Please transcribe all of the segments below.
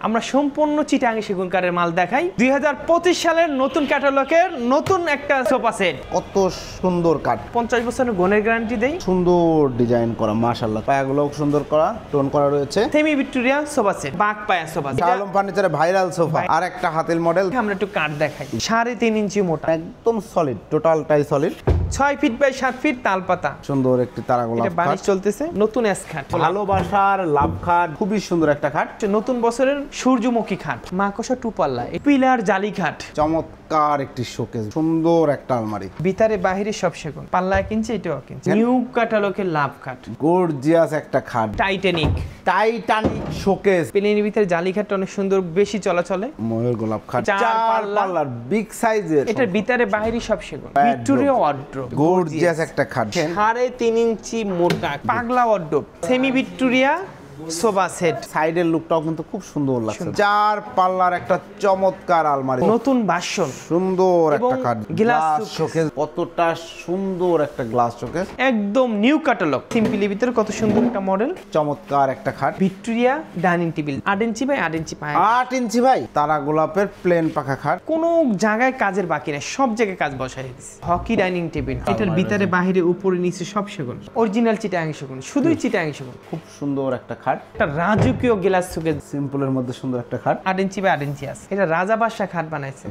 আমরা সম্পূর্ণ চিটাং সেগুন কাঠের মাল দেখাই 2025 সালের নতুন ক্যাটালগের নতুন একটা সোফা সেট। কত সুন্দর কাঠ, 50 বছরের গুণের গ্যারান্টি দেই। সুন্দর ডিজাইন করা, মাশাআল্লাহ। পায়াগুলো সুন্দর করা, টোন করা রয়েছে। সেমি ভিক্টোরিয়া সোফা সেট, বাগ পায়া সোফা সেট। শাহ আলম ফার্নিচারে ভাইরাল সোফা। আর একটা হাতিল মডেল। আমরা একটু কাঠ দেখাই, 3.5 ইঞ্চি মোটা, একদম সলিড, টোটালটাই সলিড। 6 ফিট বাই 7 ফিট তালপাতা, সুন্দর একটি তারাগোলাপ এটা বানিশ চলতেছে। নতুন এস খাট, ভালোবাসার লাভ খাট, খুবই সুন্দর একটা খাট। নতুন বছরের সূর্যমুখী খাট, মাকড়সা টুপাল্লা, পিলার জালি খাট, চমৎকার একটি শোকেস, সুন্দর একটা আলমারি। ভিতরে বাহিরে সব সেগুন, পাল্লা 1 ইঞ্চি, এটাও 1 ইঞ্চি। নিউ ক্যাটালগের লাভ খাট, গর্জিয়াস একটা খাট, টাইটানিক শোকেস। প্লেনের ভিতরে জালি খাটটা অনেক সুন্দর, বেশি চলাচলে। ময়ূর গোলাপ খাট, 4 পাল্লার বিগ সাইজের। এটার ভিতরে বাহিরে সব সেগুন। ভিক্টোরিয়া ওয়ার্ডরোব, গর্জিয়াস একটা খাট, 3.5 ইঞ্চি মোটা, পাগলা wardrobe, semi Victoria sofa set. সাইডের লুকটাও কিন্তু খুব সুন্দর লাগছে। 4 পাল্লার একটা চমৎকার আলমারি, নতুন বাসন, সুন্দর একটা খাট, গ্লাস শোকেস। কতটা সুন্দর একটা গ্লাস শোকেস, একদম নিউ ক্যাটালগ। সিম্পলি ভিতরে কত সুন্দর একটা মডেল, চমৎকার একটা খাট। Victoria dining table, 8 inch by 8 inch পায়, 8 ইঞ্চি ভাই। তারা গোলাপের প্লেন পাখা খাট, কোনো জায়গায় কাজের বাকি নেই, সব জায়গায় কাজ বসাই দিয়েছে। হকি ডাইনিং টেবিল, এটার ভিতরে বাহিরে উপরে নিচে সব সেগুন, অরিজিনাল চিটাং সেগুন, শুধুই চিটাং সেগুন। খুব সুন্দর একটা খাট, একটা রাজকীয় গ্লাস শোকেস, সিম্পলের মধ্যে সুন্দর একটা খাট, 8 ইঞ্চি বাই 8 ইঞ্চি আছে। এটা রাজা বাদশা খাট বানাইছে।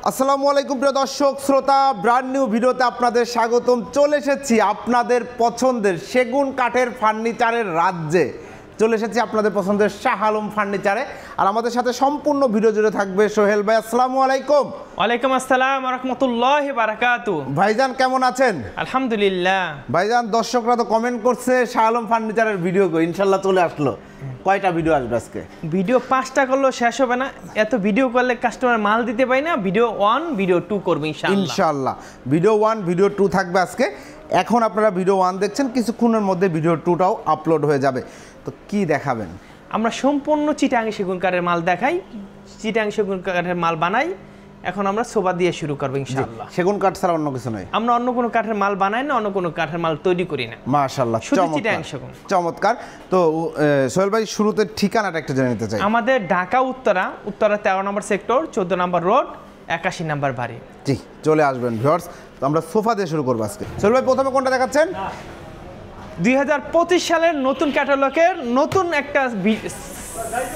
আসসালামু আলাইকুম প্রিয় দর্শক শ্রোতা, ব্র্যান্ড নিউ ভিডিওতে আপনাদের স্বাগতম। চলে এসেছি আপনাদের পছন্দের সেগুন কাঠের ফার্নিচারের রাজ্যে। চলে এসেছি আপনাদের পছন্দের শাহ আলম ফার্নিচারে। আর আমাদের সাথে সম্পূর্ণ ভিডিও জুড়ে থাকবে সোহেল ভাই। আসসালামু আলাইকুম। ওয়ালাইকুম আসসালাম ওয়া রাহমাতুল্লাহি ওয়া বারাকাতুহু। ভাইজান কেমন আছেন? আলহামদুলিল্লাহ। ভাইজান, দর্শকরা তো কমেন্ট করছে শাহ আলম ফার্নিচারের ভিডিও কই, ইনশাল্লাহ চলে আসলো। কয়টা ভিডিও আসবে আজকে? ভিডিও 5টা করলেও শেষ হবে না, এত ভিডিও করলে কাস্টমার মাল দিতে পাই না। ভিডিও 1 ভিডিও 2 করব ইনশাআল্লাহ। ভিডিও 1 ভিডিও 2 থাকবে আজকে। এখন আপনারা ভিডিও 1 দেখছেন, কিছুক্ষণের মধ্যে ভিডিও 2টাও আপলোড হয়ে যাবে। তো কি দেখাবেন? আমরা সম্পূর্ণ চিটাং সেগুন কাঠের মাল দেখাই, চিটাং সেগুন কাঠের মাল বানাই। এখন আমরা সোফা দিয়ে শুরু করব ইনশাআল্লাহ। সেগুন কাঠ ছাড়া অন্য কিছু নয়। আমরা অন্য কোনো কাঠের মাল বানাই না, অন্য কোনো কাঠের মাল তৈরি করি না। মাশাআল্লাহ, শুধু চিটাং সেগুন। চমৎকার। তো সোহেল ভাই, শুরুতে ঠিকানাটা একটু জেনে নিতে চাই। আমাদের ঢাকা উত্তরা 13 নম্বর সেক্টর, 14 নম্বর রোড, 81 নম্বর বাড়ি। জি, চলে আসবেন ভিউয়ার্স। তো আমরা সোফা দিয়ে শুরু করব আজকে। সোহেল ভাই, প্রথমে কোনটা দেখাচ্ছেন? 2025 সালের নতুন ক্যাটালগের নতুন একটা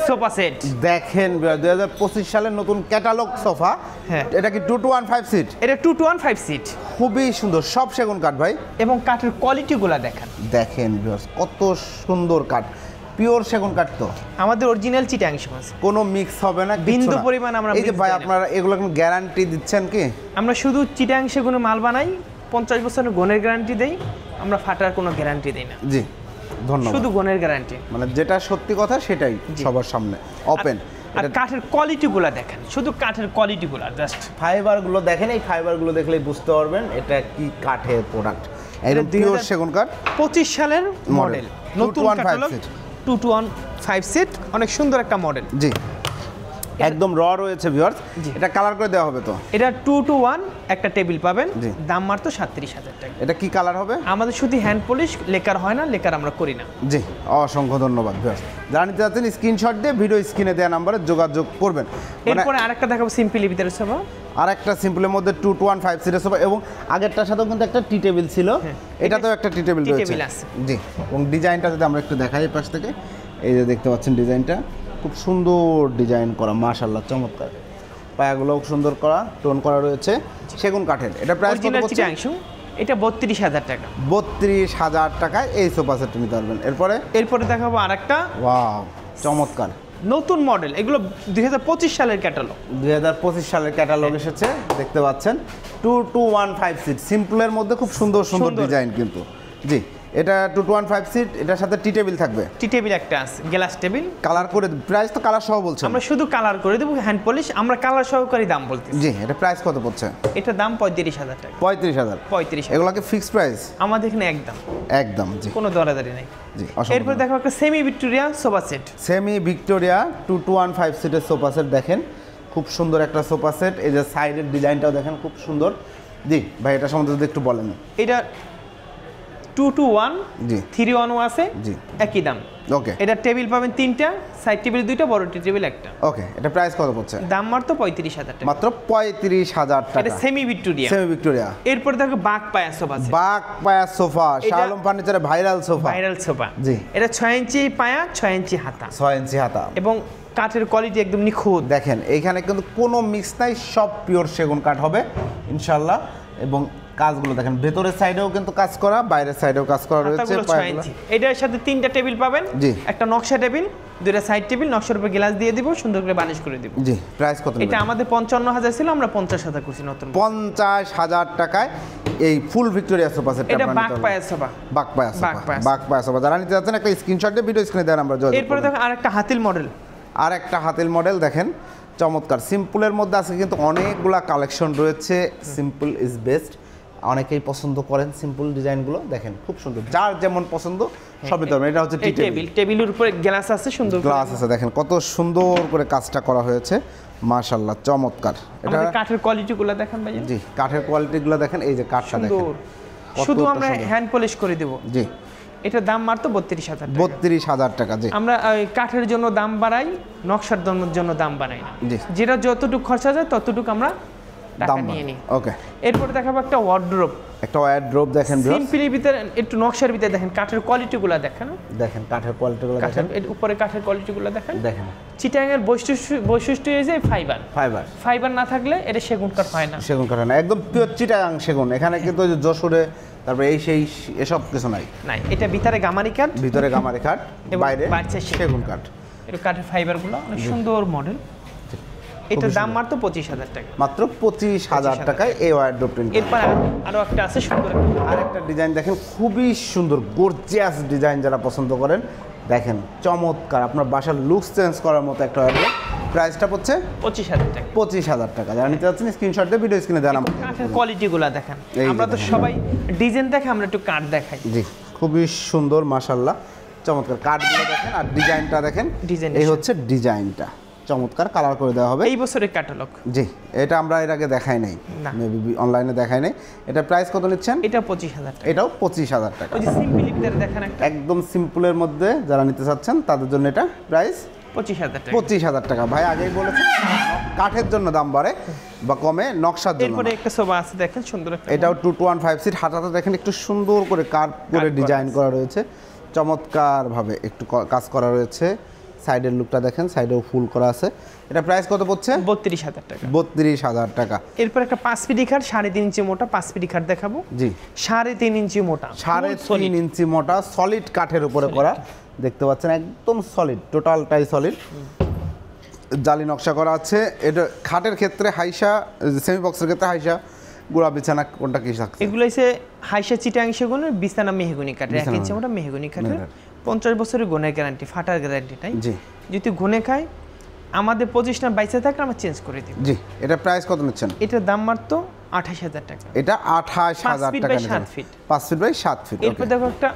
সোফা সেট দেখেন। 2025 সালের নতুন ক্যাটালগ সোফা। হ্যাঁ, এটা কি 2 to 1 5 সিট? এটা 2 to 1 5 সিট, খুবই সুন্দর, সব সেগুন কাঠ ভাই। এবং কাঠের কোয়ালিটিগুলো দেখেন। দেখেন ভিউয়ার্স, কত সুন্দর কাঠ, পিওর সেগুন কাঠ। তো আমাদের অরিজিনাল চিটাং সেগুন, কোনো মিক্স হবে না, বিন্দু পরিমাণ আমরা। এই যে ভাই, আপনারা এগুলো কোনো গ্যারান্টি দিচ্ছেন কি? আমরা শুধু চিটাং সেগুনের মাল বানাই, 50 বছরের গুণের গ্যারান্টি দেই। আমরা ফাটার কোনো গ্যারান্টি দেই না। জি, ধন্যবাদ। শুধু গুণের গ্যারান্টি, মানে যেটা সত্যি কথা সেটাই সবার সামনে ওপেন। আর কাঠের কোয়ালিটিগুলো দেখেন, শুধু কাঠের কোয়ালিটিগুলো জাস্ট। ফাইবারগুলো দেখেন, এই ফাইবারগুলো দেখলেই বুঝতে পারবেন এটা কি কাঠের প্রোডাক্ট। একদম পিওর সেগুন কাঠ, 25 সালের মডেল, নতুন 2 to 1 5 catalogue, seat. 2 to 1 5 seat, অনেক সুন্দর একটা মডেল। জি, একদম র রয়েছে ভিউয়ার্স। এটা কালার করে দেওয়া হবে তো? এটা 2 to 1 একটা টেবিল পাবেন, জি। দাম মাত্র 37,000 টাকা। এটা কি কালার হবে? আমাদের শুধু হ্যান্ড পলিশ, লেকার হয় না, লেকার আমরা করি না। জি, অসংখ্য ধন্যবাদ ভিউয়ার্স। যারা নিতে চাচ্ছেন স্ক্রিনশট দিয়ে ভিডিও স্ক্রিনে দেওয়া নাম্বারে যোগাযোগ করবেন। এরপরে আরেকটা দেখাবো সিম্পলি ভিতরে সোফা, আর একটা সিম্পলের মধ্যে 2 to 1 5 সিটের সোফা, এবং আগেরটার সাথেও কিন্তু একটা টি টেবিল ছিল। এটাতেও একটা টি টেবিল রয়েছে। জি, এবং ডিজাইনটা যদি আমরা একটু দেখাই পাশ থেকে, এই যে দেখতে পাচ্ছেন ডিজাইনটা, খুব সুন্দর ডিজাইন করা, মাশাআল্লাহ, চমৎকার। পায়াগুলোও সুন্দর করা, টোন করা রয়েছে সেগুন কাঠের। এটা প্রাইস কত পড়ছে? এটা 32,000 টাকা। 32,000 টাকায় এই সোফা সেটটা নিতে পারবেন। এরপরে দেখাবো আরেকটা, ওয়াও, চমৎকার নতুন মডেল। এগুলো 2025 সালের ক্যাটালগ। 2025 সালের ক্যাটালগ এসেছে, দেখতে পাচ্ছেন। 2 to 1 5 সিট, সিম্পলের মধ্যে খুব সুন্দর সুন্দর ডিজাইন কিন্তু। জি, এটা 2 to 1 5 সিট, এটার সাথে টি টেবিল থাকবে। টি টেবিল একটা আছে, গ্লাস টেবিল। কালার করে, প্রাইস তো কালার সহ বলছেন? আমরা শুধু কালার করে দেবো, হ্যান্ড পলিশ। আমরা কালার সহকারী দাম বলতেছি। জি, এটা প্রাইস কত পড়ছে? এটা দাম 35,000 টাকা। 35,000? 35,000। এগুলো কি ফিক্সড প্রাইস? আমাদের এখানে একদম একদম। জি, কোনো দরাদারি নাই। জি, এরপর দেখো একটা semi Victoria sofa set. Semi Victoria 2 to 1 5 সিটের সোফা সেট দেখেন, খুব সুন্দর একটা সোফা সেট। এই যে সাইডের ডিজাইনটাও দেখেন, খুব সুন্দর। জি ভাই, এটা সম্বন্ধে যদি একটু বলেন। এটা 221 জি 311 আছে জি একই দাম। ওকে, এটা টেবিল পাবেন 3টা, সাইড টেবিল 2টা, বড় টেবিল 1টা। ওকে, এটা প্রাইস কত পড়ছে? দাম মাত্র 35,000 টাকা। মাত্র 35,000 টাকা। এটা সেমি ভিক্টোরিয়া। Semi Victoria. এরপর দেখো বাগ পায়া সোফা আছে। বাগ পায়া সোফা, শাহ আলম ফার্নিচারে ভাইরাল সোফা। Viral sofa. জি। এটা 6 ইঞ্চি পায়া, 6 ইঞ্চি হাতা। 6 ইঞ্চি হাতা। এবং কাঠের কোয়ালিটি একদম নিখুঁত। দেখেন এইখানে কিন্তু কোনো মিক্স নাই, সব পিওর সেগুন কাঠ হবে ইনশাআল্লাহ। এবং কাজগুলো দেখেন, ভেতরের সাইডেও কিন্তু কাজ করা, বাইরের সাইডেও কাজ করা রয়েছে। এটার সাথে 3টা টেবিল পাবেন। জি। একটা নকশা টেবিল, 2টা সাইড টেবিল, নকশার উপর গ্লাস দিয়ে দিব, সুন্দর করে বানিশ করে দিব। জি। প্রাইস কত? এটা আমাদের 55,000 ছিল, আমরা 50,000 করছি নতুন। 50,000 টাকায় এই ফুল ভিক্টোরিয়া সোফা সেট। এটা বাগ পায়া সোফা। বাগ পায়া সোফা। বাগ পায়া সোফা। যারা নিতে যাচ্ছেন একটা স্ক্রিনশট দিয়ে ভিডিও স্ক্রিনে দেন, আমরা যোগাযোগ। এরপরে দেখো আরেকটা হাতিল মডেল। আরেকটা হাতিল মডেল দেখেন, চমৎকার। সিম্পলের মধ্যে আছে কিন্তু অনেকগুলা কালেকশন রয়েছে। সিম্পল ইজ বেস্ট, অনেকেই পছন্দ করেন সিম্পল ডিজাইনগুলো। দেখেন খুব সুন্দর, যার যেমন পছন্দ সবই তো। এটা হচ্ছে টেবিল, টেবিলের উপরে গ্লাস আছে, সুন্দর গ্লাস আছে। দেখেন কত সুন্দর করে কাজটা করা হয়েছে, মাশাআল্লাহ চমৎকার। এটা কাঠের কোয়ালিটিগুলো দেখেন ভাই। জি, কাঠের কোয়ালিটিগুলো দেখেন। এই যে কাঠটা দেখেন, শুধু আমরা হ্যান্ড পলিশ করে দেব। জি। এটার দাম মাত্র 32,000 টাকা। 32,000 টাকা। জি। আমরা কাঠের জন্য দাম বাড়াই, নকশার জন্য দাম বাড়াই না। জি। যেটা যতটুকু খরচা যায় ততটুকু আমরা টাকা নিয়ে নিই। ওকে। এরপর দেখাবো একটা ওয়ার্ড্রোব। একটা ওয়ার্ড্রোব দেখেন, সিম্পলি ভিতরে একটু নকশার ভিতরে দেখেন কাঠের কোয়ালিটিগুলো দেখেন। দেখেন কাঠের কোয়ালিটিগুলো দেখেন। এর উপরে কাঠের কোয়ালিটিগুলো দেখেন। দেখেন চিটাং এর বৈশিষ্ট্য হয়েছে ফাইবার। ফাইবার না থাকলে এটা সেগুন কাঠ হয় না। সেগুন কাঠ না, একদম পিওর চিটাগাং সেগুন। এখানে কিন্তু যশোরে তারপরে এই সেই এসব কিছু নাই। নাই, এটা ভিতরে গামারি কাঠ, ভিতরে গামারি কাঠ, বাইরে সেগুন কাঠ। এটা কাঠের ফাইবারগুলো অনেক সুন্দর মডেল। এটার দাম মাত্র 25,000 টাকা। মাত্র 25,000 টাকায় এই ওয়ার্ডরোব প্রিন্ট। এরপর আরো একটা আছে সুন্দর, আরেকটা ডিজাইন দেখেন, খুবই সুন্দর গর্জিয়াস ডিজাইন। যারা পছন্দ করেন দেখেন চমৎকার, আপনার বাসার লুকস চেঞ্জ করার মতো একটা ওয়ার্ডরোব। প্রাইসটা পড়ছে 25,000 টাকা। 25,000 টাকা। যারা নিতে যাচ্ছেন স্ক্রিনশট দিয়ে ভিডিও স্ক্রিনে দেন। কাঠের কোয়ালিটিগুলো দেখেন। আমরা তো সবাই ডিজাইন দেখে, আমরা একটু কাঠ দেখাই। জি, খুবই সুন্দর মাশাআল্লাহ চমৎকার। কাঠগুলো দেখেন আর ডিজাইনটা দেখেন। এই হচ্ছে ডিজাইনটা, চমৎকার কালার করে দেওয়া হবে। এই বছরের ক্যাটালগ। জি, এটা আমরা এর আগে দেখাই নাই, মেবি অনলাইনে দেখাই নাই। এটা প্রাইস কত নিচ্ছেন? এটা 25,000 টাকা। এটাও 25,000 টাকা। ওই যে সিম্পলিটার দেখেন একটা, একদম সিম্পলের মধ্যে যারা নিতে চাচ্ছেন তাদের জন্য এটা প্রাইস 25,000 টাকা। 25,000 টাকা। ভাই আগেই বলেছেন কাঠের জন্য দাম বাড়ে বা কমে, নকশার জন্য। এরপরে একটা সোফা আছে দেখেন, সুন্দর একটা। এটাও 215 সিট। হাতাটা দেখেন একটু সুন্দর করে কার্ভ করে ডিজাইন করা রয়েছে, চমৎকার ভাবে একটু কাজ করা রয়েছে। সাইডের লুকটা দেখেন, সাইডেও ফুল করা আছে। এটা প্রাইস কত পড়ছে? 32,000 টাকা। 32,000 টাকা। এরপর একটা 5 ফিট খাট, 3.5 ইঞ্চি মোটা 5 ফিট খাট দেখাবো। জি। 3.5 ইঞ্চি মোটা, 3.5 ইঞ্চি মোটা সলিড কাঠের উপরে করা, দেখতে পাচ্ছেন একদম সলিড, টোটালটাই সলিড। জালি নকশা করা আছে। এটা খাটের ক্ষেত্রে হাইসা, সেমি বক্সের ক্ষেত্রে হাইসা, গুড়া বিছানা কোনটা কি থাকছে? এগুলো হচ্ছে হাইসা চিটাং সেগুনের, বিছানা মেহগনি কাঠের। 1 ইঞ্চি মোটা মেহগনি কাঠের, 50 বছরের গুণের গ্যারান্টি, ফাটার গ্যারান্টি নাই। জি। যদি গুণে খায় আমাদের পজিশন বাইসে থাকলে আমরা চেঞ্জ করে দিব। জি। এটা প্রাইস কত নিচ্ছেন? এটার দাম মাত্র 28,000 টাকা। এটা 28,000 টাকা। 7 ফিট। 5 fit by 7 fit. এরপর দেখো একটা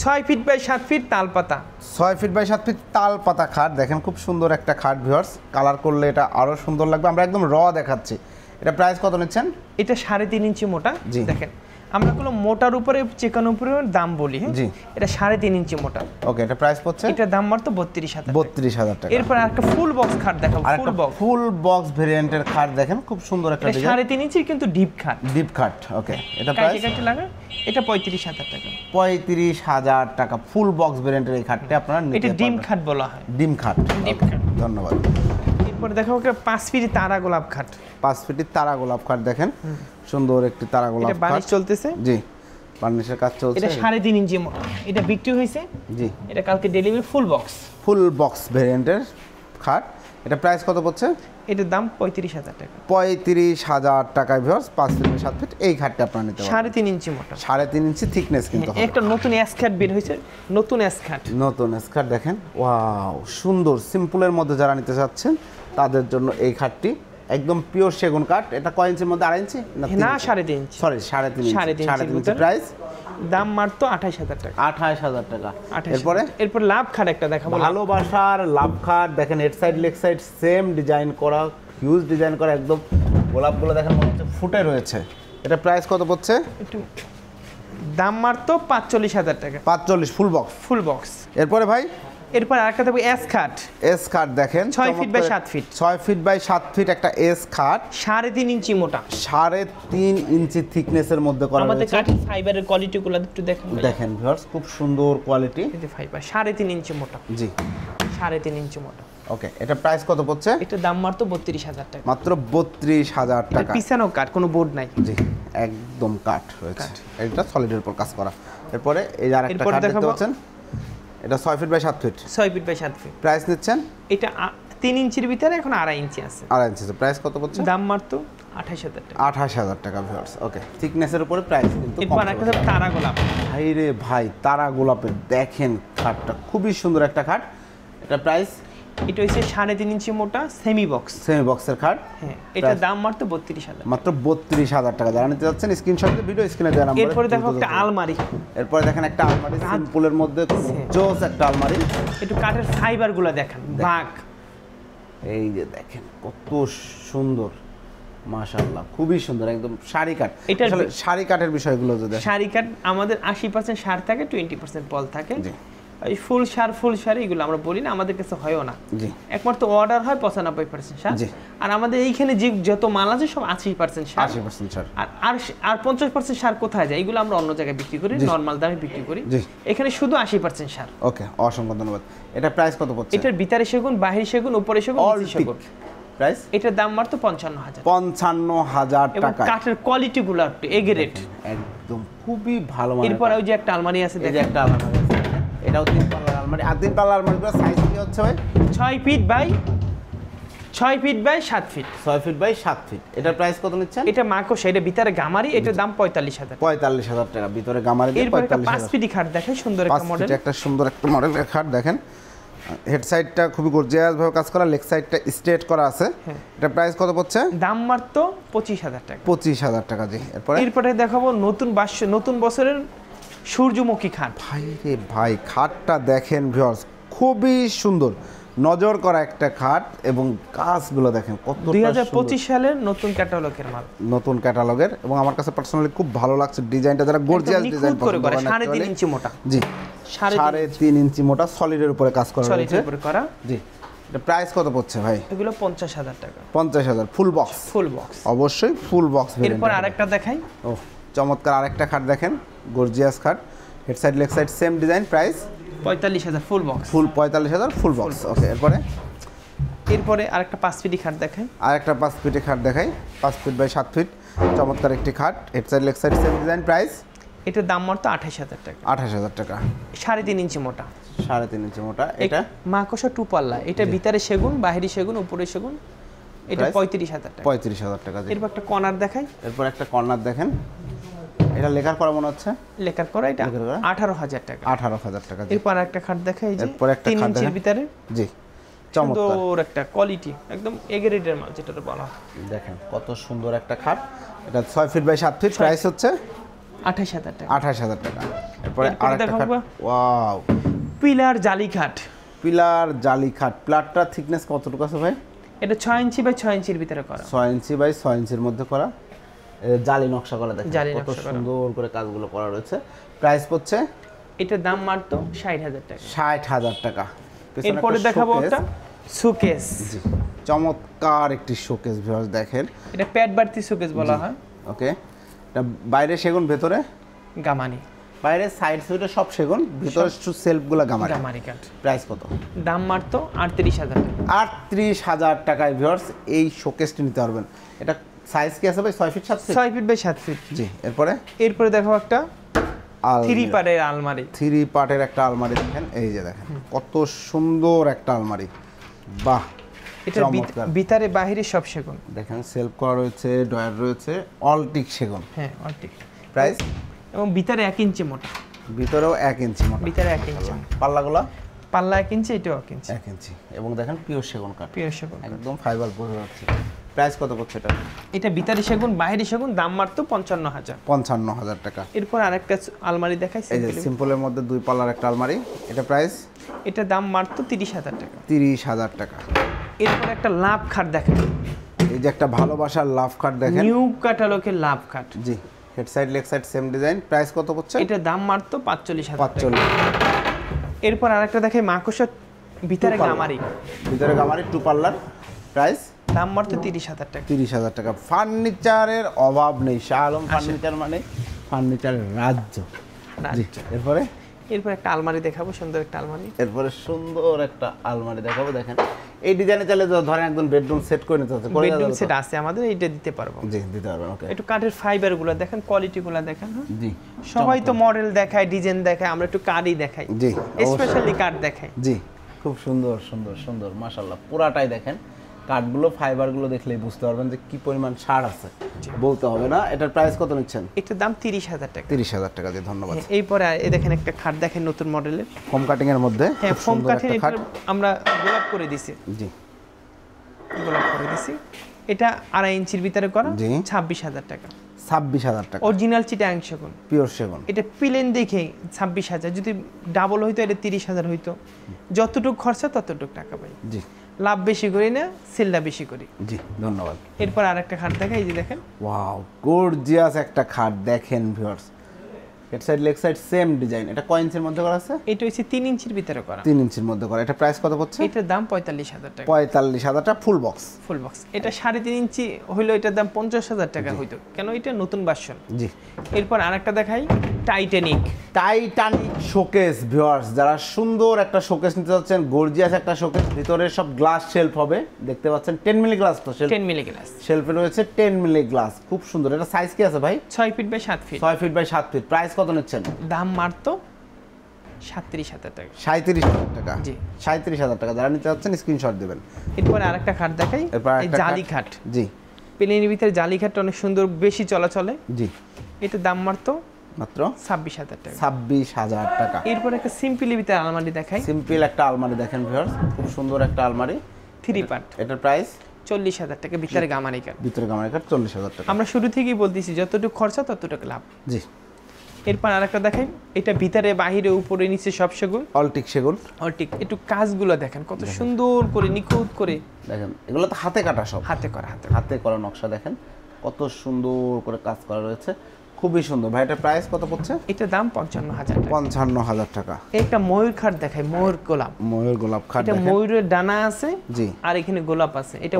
6 ফিট বাই 7 ফিট তালপাতা। 6 ফিট বাই 7 ফিট তালপাতা খাট দেখেন, খুব সুন্দর একটা খাট ভিউয়ার্স। কালার করলে এটা আরো সুন্দর লাগবে। আমরা একদম র দেখাচ্ছি। এটা প্রাইস কত নিচ্ছেন? এটা 3.5 ইঞ্চি মোটা। দেখেন আমরা কোনো মোটার উপরে চিকনের উপরে দাম বলি। হ্যাঁ, এটা 3.5 ইঞ্চি মোটা। ওকে, এটা প্রাইস পড়ছে? এটা দাম মাত্র 32,000 টাকা। 32,000 টাকা। এরপর একটা ফুল বক্স খাট দেখাবো। ফুল বক্স ভেরিয়েন্টের খাট দেখেন, খুব সুন্দর একটা ডিজাইন। 3.5 ইঞ্চি কিন্তু ডিপ খাট। ডিপ খাট। ওকে, এটা প্রাইস কাটে লাগা, এটা 35,000 টাকা। 35,000 টাকা ফুল বক্স ভেরিয়েন্টের এই খাটটা আপনারা নিতে পারবেন। এটা ডিম খাট বলা হয়। ডিম খাট। ডিম খাট। ধন্যবাদ। এরপর দেখো একটা 5 ফিট তারা গোলাপ খাট। 5 ফিটের তারা গোলাপ খাট দেখেন, সুন্দর একটি তারা গোলাপ খাট। এটা বানিশ চলতেছে। জি, বার্নিশের কাজ চলছে। এটা 3.5 ইঞ্চি মোটা। এটা বিক্রি হয়েছে। জি। এটা কালকে delivery full box. Full box ভেরিয়েন্টের খাট। এটা প্রাইস কত পড়ছে? এটার দাম 35,000 টাকা। 35,000 টাকায় ভিউয়ার্স 5 ফিট 7 ফিট এই খাটটা আপনারা নিতে পারবেন। 3.5 ইঞ্চি মোটা। 3.5 ইঞ্চি থিকনেস কিন্তু হবে। একটা নতুন এস খাট বের হয়েছে, নতুন এস খাট। নতুন এস খাট দেখেন, ওয়াও সুন্দর। সিম্পলের মধ্যে যারা নিতে চাচ্ছেন তাদের জন্য এই খাটটি একদম পিওর সেগুন কাঠ। এটা কয় ইঞ্চির মধ্যে? 2.5 ইঞ্চি না 3.5 ইঞ্চি। সরি 3.5 ইঞ্চি। প্রাইস দাম মাত্র 28,000 টাকা। 28,000 টাকা। এরপর লাভ খাট একটা দেখাবো। ভালোবাসার লাভ খাট দেখেন, এর side leg side same design করা, হিউজ ডিজাইন করা, একদম গোলাপগুলো দেখেন মনে হচ্ছে ফুটে রয়েছে। এটা প্রাইস কত পড়ছে? দাম মাত্র 45,000 টাকা। 45 ফুল বক্স। Full box. এরপরে ভাই এরপর আরেকটা দেখো এস খাট। এস খাট দেখেন 6 feet by 7 feet. 6 feet by 7 feet একটা এস খাট 3.5 ইঞ্চি মোটা, 3.5 ইঞ্চি থিকনেসের মধ্যে করা আমাদের হয়েছে। কাঠের ফাইবারের কোয়ালিটিগুলো একটু দেখেন। দেখেন ভিউয়ার্স খুব সুন্দর কোয়ালিটি। এই যে ফাইবার 3.5 ইঞ্চি মোটা। জি 3.5 ইঞ্চি মোটা। ওকে, এটা প্রাইস কত পড়ছে? এটা দাম মাত্র 32,000 টাকা। মাত্র 32,000 টাকা। পিছানো কাঠ, কোনো বোর্ড নাই। জি একদম কাঠ রয়েছে, এটা সলিডের উপর কাজ করা। এরপরে এই আরেকটা এরপরে কাঠ দেখতে দেখাবো। পাচ্ছেন, এটা 6 feet by 7 feet. 6 feet by 7 feet. Price নিচ্ছেন? এটা 3 ইঞ্চির ভিতরে, এখন 2.5 ইঞ্চি আছে। 2.5 ইঞ্চি। প্রাইস কত পড়ছে? দাম মাত্র 28,000 টাকা। 28,000 টাকা ভিউয়ার্স। ওকে, থিকনেসের উপরে প্রাইস কিন্তু কম। এরপর একটা হলো তারা গোলাপ। ভাই রে ভাই, তারা গোলাপের দেখেন খাটটা খুবই সুন্দর একটা খাট। এটা প্রাইস? এটা হচ্ছে 3.5 ইঞ্চি মোটা সেমি বক্স। সেমি বক্সের খাট। হ্যাঁ, এটা দাম মাত্র 32,000। মাত্র 32,000 টাকা। যারা নিতে যাচ্ছেন স্ক্রিনশট দিয়ে ভিডিও স্ক্রিনে দেওয়া নাম্বারে। এরপরে দেখো একটা আলমারি। এরপরে দেখেন একটা আলমারি সিম্পলের মধ্যে জোস একটা আলমারি। একটু কাঠের ফাইবারগুলো দেখেন, বাঁক। এই যে দেখেন কত সুন্দর, মাশাআল্লাহ খুবই সুন্দর, একদম শাড়ি কাঠ। আসলে শাড়ি কাঠের বিষয়গুলো যদি শাড়ি কাঠ আমাদের 80% সার থাকে, 20% পল থাকে। জি। এই ফুল সার এগুলো আমরা বলি না, আমাদের কাছে হয়ও না। জি। একমাত্র অর্ডার হয় 95% সার। জি। আর আমাদের এইখানে যে যত মাল আছে সব 80% সার। 80% সার। আর 50% সার কোথায় যায়? এগুলো আমরা অন্য জায়গায় বিক্রি করি, নরমাল দামে বিক্রি করি। জি। এখানে শুধু 80% সার। ওকে, অসংখ্য ধন্যবাদ। এটা প্রাইস কত পড়ছে? এটার ভিতরে সেগুন, বাহির সেগুন, উপরে সেগুন, নিচে সেগুন। প্রাইস? এটার দাম মাত্র 55,000। 55,000 এবং টাকা। কাঠের কোয়ালিটিগুলো একটু এ গ্রেড, একদম খুবই ভালো মানের। এরপর ওই যে একটা আলমারি আছে, এই যে একটা আলমারি আছে, এটাও 3 পাল্লার আলমারি। আর 3 পাল্লার আলমারিগুলোর সাইজ কি হচ্ছে ভাই? 6 feet by 7 feet. 6 feet by 7 feet. এটার প্রাইস কত নিচ্ছেন? এটা মাকোস, এটা ভিতরে গামারি, এটার দাম 45,000। 45,000 টাকা। ভিতরে গামারি দিয়ে এরপর একটা 5 45,000। ফিট খাট দেখেন, সুন্দর একটা মডেল। একটা সুন্দর একটা মডেলের খাট দেখেন। হেড সাইডটা খুবই গর্জিয়াস ভাবে কাজ করা, লেগ সাইডটা স্ট্রেট করা আছে। এটা প্রাইস কত পড়ছে? দাম মাত্র 25,000 টাকা। 25,000 টাকা। জি। এরপরে দেখাবো নতুন বছরের সূর্যমুখী খাট। ভাই রে ভাই, খাটটা দেখেন ভিউয়ার্স, খুবই সুন্দর, নজর করা একটা খাট এবং কাজগুলো দেখেন কতটা 2025 সালের নতুন ক্যাটালগের মাল। নতুন ক্যাটালগের, এবং আমার কাছে পার্সোনালি খুব ভালো লাগছে ডিজাইনটা, যারা গর্জিয়াস ডিজাইন করে 3.5 ইঞ্চি মোটা। জি 3.5 ইঞ্চি মোটা সলিডের উপরে কাজ করা হয়েছে। সলিডের উপরে করা। জি। এটা প্রাইস কত পড়ছে ভাই? এগুলো 50,000 টাকা। 50,000 ফুল বক্স। ফুল বক্স, অবশ্যই ফুল বক্স। এরপর আরেকটা দেখাই। ও চমৎকার আরেকটা খাট দেখেন, গর্জিয়াস খাট, head side leg side same design. Price? 45,000 full box. 45,000 full box. Okay, এরপরে আরেকটা 5 ফিট খাট দেখাই। আরেকটা 5 ফিটের খাট দেখাই, 5 ফিট বাই 7 ফিট, চমৎকার একটি খাট, head side leg side same design. Price? এটার দাম মাত্র 28,000 টাকা। 28,000 টাকা। 3.5 ইঞ্চি মোটা। 3.5 ইঞ্চি মোটা। এটা মাকোসা 2 পাল্লা, এটা ভিতরে সেগুন, বাহিরে সেগুন, উপরে সেগুন। এটা 35,000 টাকা। 35,000 টাকা। এরপর একটা কর্নার দেখাই। এরপর একটা কর্নার দেখেন, এটা লেখার করা মনে হচ্ছে। লেকার করা, এটা 18,000 টাকা। 18,000 টাকা। এরপর একটা খাট দেখাই, যে এরপর একটা 3 খাট ইঞ্চির দেখেন। ভিতরে। জি চমৎকার, সুন্দর একটা কোয়ালিটি, একদম এ গ্রেডের মাল যেটা বলা হয়। দেখেন কত সুন্দর একটা খাট। এটা 6 ফিট বাই 7 ফিট। প্রাইস হচ্ছে 28,000 টাকা। 28,000 টাকা। এরপরে এরপরে আরেকটা খাট। দেখাবো ওয়াও, পিলার জালি খাট। পিলার জালি খাট। প্লাটটা থিকনেস কতটুকু আছে ভাই? এটা 6 ইঞ্চি বাই 6 ইঞ্চির ভিতরে করা। 6 ইঞ্চি বাই 6 ইঞ্চির মধ্যে করা, জালি নকশা করা। দেখেন জালি কত নকশা করা। সুন্দর করে কাজগুলো করা রয়েছে। প্রাইস পড়ছে? এটার দাম মাত্র 60,000 টাকা। 60,000 টাকা। এরপরে দেখাবো একটা শোকেস। জি চমৎকার একটি শোকেস ভিউয়ার্স দেখেন। এটা প্যাড বাড়তি শোকেস বলা হয়। ওকে, এটা বাইরে সেগুন, ভেতরে গামানি। বাইরে সাইড সুইটে সব সেগুন, ভিতরে সেলফগুলো গামারি। গামারি কাঠ। প্রাইস কত? দাম মাত্র 38,000 টাকা। 38,000 টাকায় ভিউয়ার্স এই শোকেসটি নিতে পারবেন। এটা সাইজ কি আছে ভাই? 6 feet 7 feet? 6 feet by 7 feet. জি। এরপরে দেখো একটা 3 পার্টের আলমারি। 3 পার্টের একটা আলমারি দেখেন, এই যে দেখেন কত সুন্দর একটা আলমারি। বাহ, এটার ভিতরে বাহিরে সব সেগুন। দেখেন সেলফ করা রয়েছে, ডয়ার রয়েছে, অল টিক সেগুন। হ্যাঁ, অল টিক। প্রাইস? এবং ভিতরে 1 ইঞ্চি মোটা। ভিতরেও 1 ইঞ্চি মোটা। ভিতরে 1 ইঞ্চি। পাল্লাগুলো? পাল্লা 1 ইঞ্চি, এটাও 1 ইঞ্চি। 1 ইঞ্চি। এবং দেখেন পিওর সেগুন কাঠ। পিওর সেগুন, একদম ফাইবার বোঝা যাচ্ছে। প্রাইস কত পড়ছে এটা? এটা ভিতরে সেগুন, বাহিরে সেগুন, দাম মাত্র 55,000। 55,000 টাকা। এরপর আরেকটা আলমারি দেখাই, এই যে সিম্পলের মধ্যে 2 পাল্লার একটা আলমারি। এটা প্রাইস? এটা দাম মাত্র 30,000 টাকা। 30,000 টাকা। এরপর একটা লাভ খাট দেখেন, এই যে একটা ভালোবাসার লাভ খাট দেখেন, নিউ ক্যাটালগের লাভ খাট। জি head side leg side same design, price কত পড়ছে? এটার দাম মাত্র 45,000 টাকা। 45। এরপর আরেকটা দেখাই মাকড়সা ভিতরে গামারি, ভিতরে গামারি 2 পাল্লার, প্রাইস দাম মাত্র 30,000 টাকা। 30,000 টাকা। ফার্নিচারের অভাব নেই, শাহ আলম ফার্নিচার মানে ফার্নিচারের রাজ্য। জি, এরপরে এরপর একটা আলমারি দেখাবো, সুন্দর একটা আলমারি। এরপরে সুন্দর একটা আলমারি দেখাবো। দেখেন এই ডিজাইনে চাইলে ধরেন একদম বেডরুম সেট করে নিতে হচ্ছে, বেডরুম সেট আছে আমাদের, এইটা দিতে পারবো। জি, দিতে পারবেন। ওকে, একটু কাঠের ফাইবার গুলো দেখেন, কোয়ালিটি গুলো দেখেন। হ্যাঁ জি, সবাই তো মডেল দেখায়, ডিজাইন দেখায়, আমরা একটু কাঠই দেখাই। জি, স্পেশালি কাঠ দেখাই। জি, খুব সুন্দর সুন্দর সুন্দর মাশাআল্লাহ। পুরাটাই দেখেন কাঠগুলো, ফাইবারগুলো দেখলেই বুঝতে পারবেন যে কি পরিমাণ ছাড় আছে, বলতে হবে না। এটার প্রাইস কত নিচ্ছেন? এটার দাম 30,000 টাকা। 30,000 টাকা দিয়ে, ধন্যবাদ। এই পরে এই দেখেন একটা খাট দেখেন নতুন মডেলের, ফোম কাটিং এর মধ্যে। হ্যাঁ খুব ফোম সুন্দর কাঠের, একটা খাট। আমরা গোলাপ করে দিছি। জি, গোলাপ করে দিছি। এটা 2.5 ইঞ্চির ভিতরে করা, জি। 26,000 টাকা। 26,000 টাকা, অরিজিনাল চিটাগাং সেগুন, পিওর সেগুন। এটা প্লেন দেখে 26,000, যদি ডাবল হইতো এটা 30,000 হইতো। যতটুকু খরচা ততটুকু টাকা পাই। জি, লাভ বেশি করি না, সেলটা বেশি করি। জি, ধন্যবাদ। এরপর আরেকটা খাট দেখা, এই যে দেখেন। ওয়াও, গর্জিয়াস একটা খাট দেখেন viewers. Head side leg side same design. এটা কয় ইঞ্চির মধ্যে করা আছে? এটা হচ্ছে 3 ইঞ্চির ভিতরে করা। 3 ইঞ্চির মধ্যে করা। এটা প্রাইস কত পড়ছে? এটার দাম 45,000 টাকা। 45,000 টাকা ফুল বক্স। Full box. এটা 3.5 ইঞ্চি হইলো, এটার দাম 50,000 টাকা হইতো, কেন এটা নতুন ভার্সন। জি, এরপর আরেকটা দেখাই, টাইটানিক। টাইটানিক শোকেস ভিউয়ার্স, যারা সুন্দর একটা শোকেস নিতে যাচ্ছেন, গর্জিয়াস একটা শোকেস, ভিতরে সব গ্লাস শেলফ হবে, দেখতে পাচ্ছেন 10 মিলি গ্লাস তো 10 মিলি গ্লাস শেলফে রয়েছে 10 মিলি গ্লাস, খুব সুন্দর। এটা সাইজ কি আছে ভাই? 6 feet by 7 feet. 6 feet by 7 feet. Price কত নিচ্ছেন? দাম মাত্র 37,000 টাকা। 37,000 টাকা। জি, 37,000 টাকা। যারা নিতে যাচ্ছেন স্ক্রিনশট দিবেন। এরপরে আরেকটা খাট দেখাই, এরপর এই একটা জালি খাট। জি, প্লেনের ভিতরে জালি খাটটা অনেক সুন্দর, বেশি চলাচলে। জি, এটার দাম মাত্র 26,000 টাকা। 26,000 টাকা। এরপর একটা সিম্পলি ভিতরে আলমারি দেখাই, সিম্পল একটা আলমারি দেখেন ভিউয়ার্স, খুব সুন্দর একটা আলমারি, 3 পার্ট। এটার প্রাইস 40,000 টাকা, ভিতরে গামারি কাঠ। ভিতরে গামারি কাঠ 40,000 টাকা। আমরা শুরু থেকেই বলতেছি যতটুকু খরচা ততটুকু লাভ। জি, এরপর আরেকটা দেখাই, এটা ভিতরে বাহিরে উপরে নিচে সব সেগুন, অলটিক সেগুন। অলটিক। একটু কাজগুলো দেখেন কত সুন্দর করে, নিখুঁত করে দেখেন এগুলো তো হাতে কাটা, সব হাতে করা, হাতে করা নকশা। দেখেন কত সুন্দর করে কাজ করা রয়েছে, খুবই সুন্দর। ভাই এটার প্রাইস কত পড়ছে? এটার দাম 55,000 টাকা। 55,000 টাকা। একটা ময়ূর খাট দেখাই, ময়ূর গোলাপ। ময়ূর গোলাপ খাট এটা দেখেন। ময়ূরের ডানা আছে, জি, আর এখানে গোলাপ আছে, এটা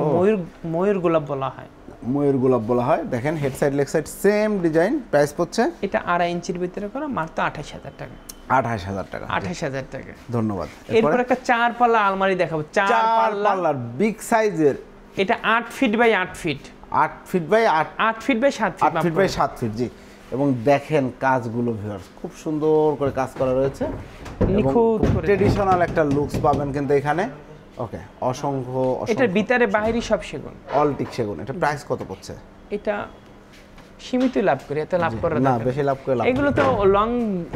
ময়ূর গোলাপ বলা হয়। ময়ূর গোলাপ বলা হয়। দেখেন head side leg side same design, price পড়ছে এটা 2.5 ইঞ্চির ভিতরে করা, মাত্র 28,000 টাকা। 28,000 টাকা। 28,000 টাকা। ধন্যবাদ। এরপর একটা 4 পাল্লা আলমারি দেখাবো, 4 পাল্লা, পাল্লার বিগ সাইজের। এটা 8 feet by 8 feet. 8 feet by 8 feet by 7 feet. 8 feet by 7 feet. জি, এবং দেখেন কাজগুলো ভিউয়ার্স খুব সুন্দর করে কাজ করা রয়েছে, নিখুঁত করে। ট্রেডিশনাল একটা লুকস পাবেন কিন্তু এখানে। ওকে, অসংখ্য এটার ভিতরে বাইরে সব সেগুন, অলটিক সেগুন। এটা প্রাইস কত পড়ছে? এটা সীমিত লাভ করে, এত লাভ করার না, দরকার নেই। বেশি লাভ করে লাভ এগুলো তো লং,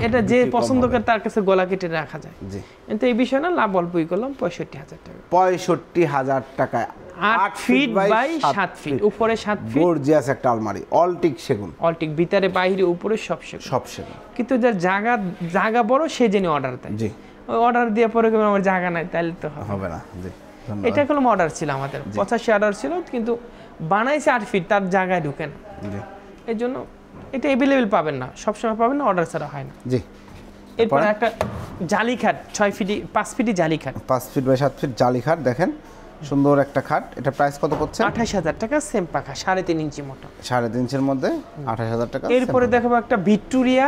এটা যে পছন্দ করে তার কাছে গলা কেটে রাখা যায়। জি, কিন্তু এই বিষয় না, লাভ অল্পই করলাম, 65,000 টাকা। 65,000 টাকায় 8 ফিট বাই 7 ফিট, উপরে 7 ফিট। গর্জিয়াস একটা আলমারি, অলটিক সেগুন। অলটিক, ভিতরে বাইরে উপরে সব সেগুন। সব সেগুন। কিন্তু যার জায়গা বড় সে জেনে অর্ডার দেয়। জি, ওই অর্ডার দিয়ে পরে কেউ আমার জায়গা নাই, তাহলে তো হবে না। জি, ধন্যবাদ। এটা কোনো অর্ডার ছিল আমাদের, 85 অর্ডার ছিল, কিন্তু বানাইছে 8 ফিট, তার জায়গায় ঢুকেন। জি, এই জন্য এটা অ্যাভেলেবেল পাবেন না, সবসময় পাবেন না, অর্ডার ছাড়া হয় না। জি, এরপর একটা জালি খাট, 5 ফিটি জালি খাট, 5 ফিট বাই 7 ফিট জালি খাট। দেখেন সুন্দর একটা খাট। এটা প্রাইস কত পড়ছে? 28,000 টাকা, সেম পাখা, 3.5 ইঞ্চি মোটা। 3.5 ইঞ্চির মধ্যে 28,000 টাকা। এরপরে দেখাবো একটা ভিক্টোরিয়া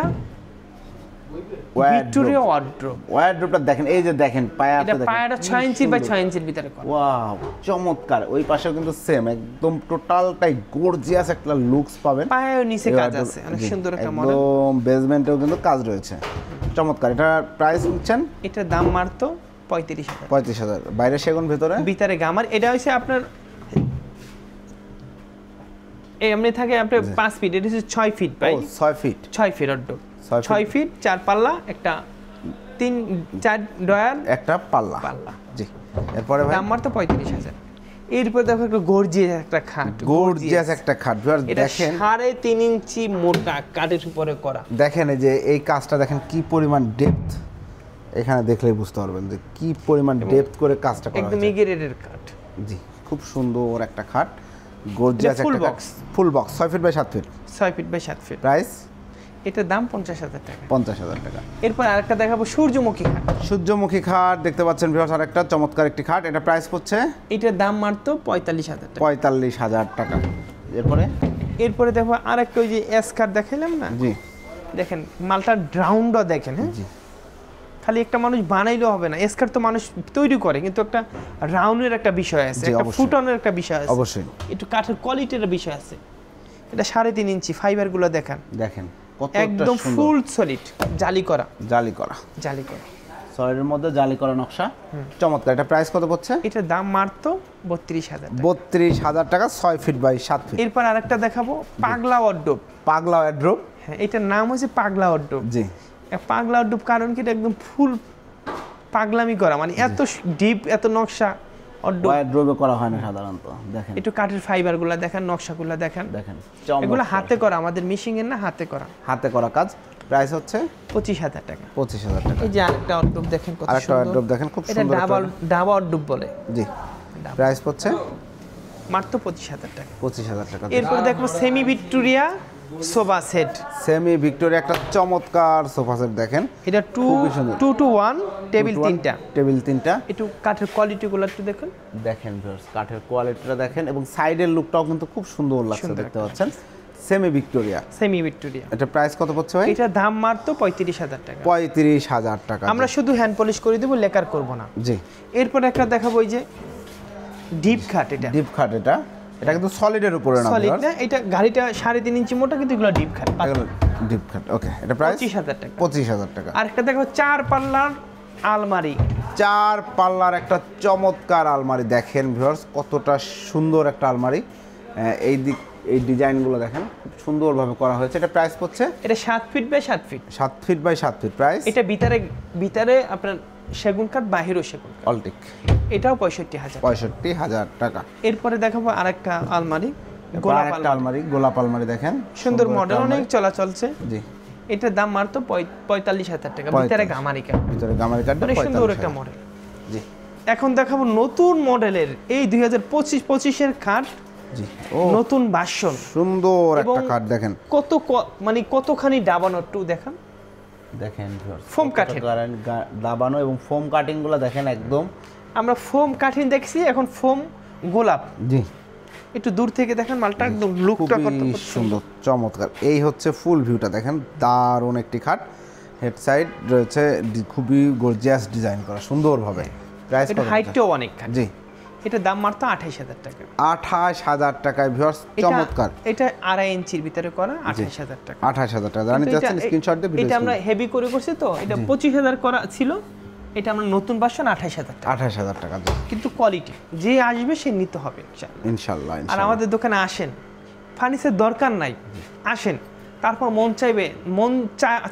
ওয়ার্ড্রোব। ওয়ার্ড্রোবটা দেখেন, এই যে দেখেন পায়াটা এটা দেখেন, পায়াটা 6 ইঞ্চি বাই 6 ইঞ্চির ভিতরে করা। ওয়াও, চমৎকার। ওই পাশেও কিন্তু সেম, একদম টোটালটাই গর্জিয়াস একটা লুকস পাবেন। পায়েও নিচে এই কাজ wardrobe- আছে, অনেক জি, সুন্দর একটা মডেল। একদম বেসমেন্টেও কিন্তু কাজ রয়েছে, চমৎকার। এটা প্রাইস নিচ্ছেন? এটার দাম মাত্র 35,000। 35,000। বাইরে সেগুন, ভিতরে ভিতরে গামার। এটা হচ্ছে আপনার এমনি থাকে আপনার 5 ফিট, এটা হচ্ছে 6 ফিট বাই 6 ফিট। 6 ফিট অর্ডো, 6 6 ফিট 4 পাল্লা, একটা 3-4 ডয়ার, একটা পাল্লা। জি, এরপরে ভাই দাম মাত্র 35,000। এরপর দেখো একটা গর্জিয়াস একটা খাট, গর্জিয়াস একটা খাট। এটা দেখেন 3.5 ইঞ্চি মোটা কাঠের উপরে করা। দেখেন এই যে এই কাজটা দেখেন কি পরিমাণ ডেপথ, এখানে দেখলেই বুঝতে পারবেন যে কি পরিমাণ ডেপথ করে কাজটা করা একদম হয়েছে। এগেরেটের কাঠ। জি, খুব সুন্দর একটা খাট। গর্জিয়াস ফুল একটা box, full box 6 feet by 7 feet, 6 feet by 7 feet. Price এটার দাম 50,000 টাকা। 50,000 টাকা। এরপর আরেকটা দেখাবো সূর্যমুখী খাট। সূর্যমুখী খাট দেখতে পাচ্ছেন ভিউয়ার্স, আরেকটা চমৎকার একটি খাট। এটা প্রাইস পড়ছে এটার দাম মাত্র 45,000 টাকা। 45,000 টাকা। এরপরে দেখো আরেকটা ওই যে এস কাট দেখাইলাম না, জি দেখেন মালটার রাউন্ডও দেখেন। হ্যাঁ, জি খালি একটা মানুষ বানাইলেও হবে না, এস কাট তো মানুষ তৈরি করে, কিন্তু একটা রাউন্ডের একটা বিষয় আছে, জি, একটা অবশ্যই। ফুটানোর একটা বিষয় আছে, অবশ্যই একটু কাঠের কোয়ালিটির বিষয় আছে। এটা 3.5 ইঞ্চি ফাইবারগুলো দেখেন দেখেন কতটা একদম সুন্দর, ফুল সলিড, জালি করা, জালি করা, জালি করা। সলিডের মধ্যে জালি করা নকশা, চমৎকার। এটা প্রাইস কত পড়ছে? এটার দাম মাত্র 32,000 টাকা। 32,000 টাকা, 6 ফিট বাই 7 ফিট। এরপর আরেকটা দেখাবো পাগলা ওয়ার্ডরোব। পাগলা ওয়ার্ডরোব, হ্যাঁ, এটার নাম হচ্ছে পাগলা ওয়ার্ডরোব। জি পাগলা ওয়ার্ডরোব কারণ কি এটা একদম ফুল পাগলামি করা, মানে এত ডিপ, এত নকশা ওয়ার্ডরোব ওয়ার্ডরোবে করা হয় না সাধারণত। দেখেন একটু কাঠের ফাইবারগুলো দেখেন, নকশাগুলো দেখেন, দেখেন এগুলো চমৎকার। হাতে করা, আমাদের মেশিং এর না, হাতে করা। হাতে করা কাজ। প্রাইস হচ্ছে 25,000 টাকা। 25,000 টাকা। এই যে আরেকটা ওয়ার্ডরোব দেখেন কত আরেকটা সুন্দর, ওয়ার্ডরোব দেখেন খুব এটা সুন্দর। ডাবা ওয়ার্ডরোব বলে। জি প্রাইস পড়ছে মাত্র 25,000 টাকা। 25,000 টাকা। এরপর দেখবো semi Victoria sofa set. Semi Victoria একটা চমৎকার সোফা সেট দেখেন, এটা খুবই সুন্দর। 2 to 1 টেবিল 3টা। টেবিল 3টা। একটু কাঠের কোয়ালিটিগুলো একটু দেখুন, দেখেন ভিউয়ার্স, কাঠের কোয়ালিটিটা দেখেন এবং সাইডের লুকটাও কিন্তু খুব সুন্দর লাগছে, সুন্দর দেখতে পাচ্ছেন। Semi Victoria, semi Victoria. এটা প্রাইস কত পড়ছে ভাই? এটার দাম মাত্র 35,000 টাকা। 35,000 টাকা। আমরা শুধু হ্যান্ড পলিশ করে দেবো, লেকার করব না। জি এরপর একটা দেখাবো ওই যে ডিপ খাট। এটা ডিপ খাট, এটা কিন্তু সলিডের উপরে না সলিড ভিউয়ার্স, না, এটা গাড়িটা 3.5 ইঞ্চি মোটা, কিন্তু এগুলো ডিপ খাট। এগুলো ডিপ খাট। ওকে, এটা প্রাইস 25,000 টাকা। 25,000 টাকা। আর একটা দেখো 4 পাল্লার আলমারি। 4 পাল্লার একটা চমৎকার আলমারি দেখেন ভিউয়ার্স, কতটা সুন্দর একটা আলমারি। এই ডিজাইনগুলো দেখেন খুব সুন্দরভাবে করা হয়েছে। এটা প্রাইস পড়ছে এটা 7 feet by 7 feet. 7 feet by 7 feet. Price এটা ভিতরে আপনার সেগুন কাঠ, বাহিরও সেগুন কাঠ। অলটিক এটাও 65,000। 65,000 টাকা। এরপরে দেখাবো আরেকটা আলমারি, গোলাপ একটা আলমারি, গোলাপ আলমারি দেখেন, সুন্দর একটা মডেল, আলমারি। অনেক চলাচলছে। জি এটার দাম মাত্র 45,000 টাকা। ভিতরে গামারি কাঠ, ভিতরে গামারি কাঠটা অনেক সুন্দর একটা 45,000। মডেল। জি এখন দেখাবো নতুন মডেলের এই 2025-25 এর খাট, জি ও নতুন ভার্সন। সুন্দর একটা এবং কাঠ দেখেন, মানে কতখানি ডাবানো একটু দেখান। দেখেন ফোম কাঠের। দাবানো এবং ফোম কাটিং গুলো দেখেন একদম। আমরা ফোম কাঠিং দেখছি, এখন ফোম গোলাপ। জি একটু দূর থেকে দেখেন মালটা, একদম লুকটা কত খুবই সুন্দর চমৎকার। এই হচ্ছে ফুল ভিউটা দেখেন, দারুণ একটি খাট। হেড সাইড রয়েছে খুবই গর্জিয়াস ডিজাইন করা সুন্দরভাবে। প্রাইস এটা হাইটটাও অনেক খাট। জি এটা দাম মাত্র 28,000 টাকা। 28,000 টাকায় ভিউয়ার্স, চমৎকার। এটা 2.5 ইঞ্চির ভিতরে করা, 28,000 টাকা। 28,000 টাকা। জানি কিন্তু যাচ্ছেন স্ক্রিনশট দিয়ে ভিডিও। এটা আমরা হেভি করে করছি তো, এটা 25,000 করা ছিল, এটা আমরা নতুন ভার্সন 28,000 টাকা। 28,000 টাকা। কিন্তু কোয়ালিটি যে আসবে সে নিতে হবে ইনশাআল্লাহ। ইনশাআল্লাহ। আর আমাদের দোকানে আসেন, ফার্নিচার দরকার নাই, আসেন, তারপর মন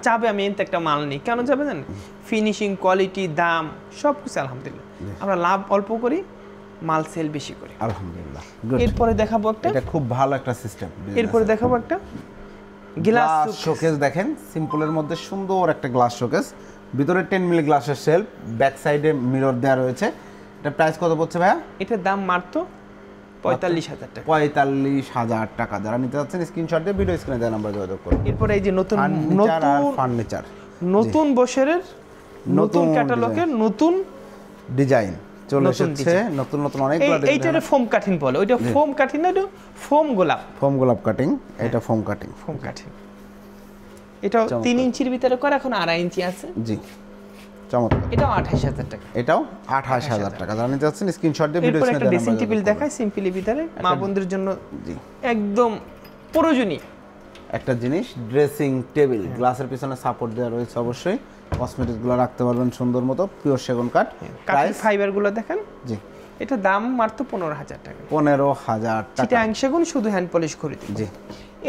চাবে আমি এতে একটা মাল নিই। কেন যাবে জানেন? ফিনিশিং, কোয়ালিটি, দাম সব কিছু আলহামদুলিল্লাহ আমরা লাভ অল্প করি, মাল সেল বেশি করি আলহামদুলিল্লাহ। এরপরে দেখাবো একটা, এটা খুব ভালো একটা সিস্টেম। এরপরে দেখাবো একটা গ্লাস শোকেস দেখেন, সিম্পলের মধ্যে সুন্দর একটা গ্লাস শোকেস, ভিতরে 10 মিলি গ্লাসের শেলফ, ব্যাক সাইডে মিরর দেওয়া রয়েছে। এটা প্রাইস কত পড়ছে ভাইয়া? এটার দাম মাত্র 45,000 টাকা। 45,000 টাকা। যারা নিতে চাচ্ছেন স্ক্রিনশট দিয়ে ভিডিও স্ক্রিনে দেওয়া নাম্বারে যোগাযোগ করুন। এরপরে এই যে নতুন ফার্নিচার, নতুন বছরের নতুন ক্যাটালগের নতুন ডিজাইন চলে নতুন এসেছে, নতুন নতুন অনেকগুলো ডিজাইন। এইটারে ফোম কাঠিং বলে, ওইটা ফোম কাঠিং না, এটা ফোম গোলাপ। ফোম গোলাপ কাটিং, এটা ফোম কাটিং। ফোম কাঠিং এটাও 3 ইঞ্চির ভিতরে করা, এখন 2.5 ইঞ্চি আছে। জি চমৎকার। এটাও 28,000 টাকা। এটাও 28,000 টাকা। যারা নিতে চাচ্ছেন স্ক্রিনশট দিয়ে ভিডিও এরপর স্ক্রিনে একটা দেওয়া ড্রেসিং নাম্বারে টেবিল যোগাযোগ করুন। দেখায় সিম্পলি ভিতরে, মা বোনদের জন্য জি একদম প্রয়োজনীয় একটা জিনিস, ড্রেসিং টেবিল। গ্লাসের পিছনে সাপোর্ট দেওয়া রয়েছে, অবশ্যই কসমেটিকগুলো রাখতে পারবেন সুন্দর মতো, পিওর সেগুন কাঠ। কাঠের ফাইবারগুলো দেখেন, জি এটা দাম মাত্র 15,000 টাকা। 15,000 টাকা। এটা সেগুন শুধু হ্যান্ড পলিশ করে দিই। জি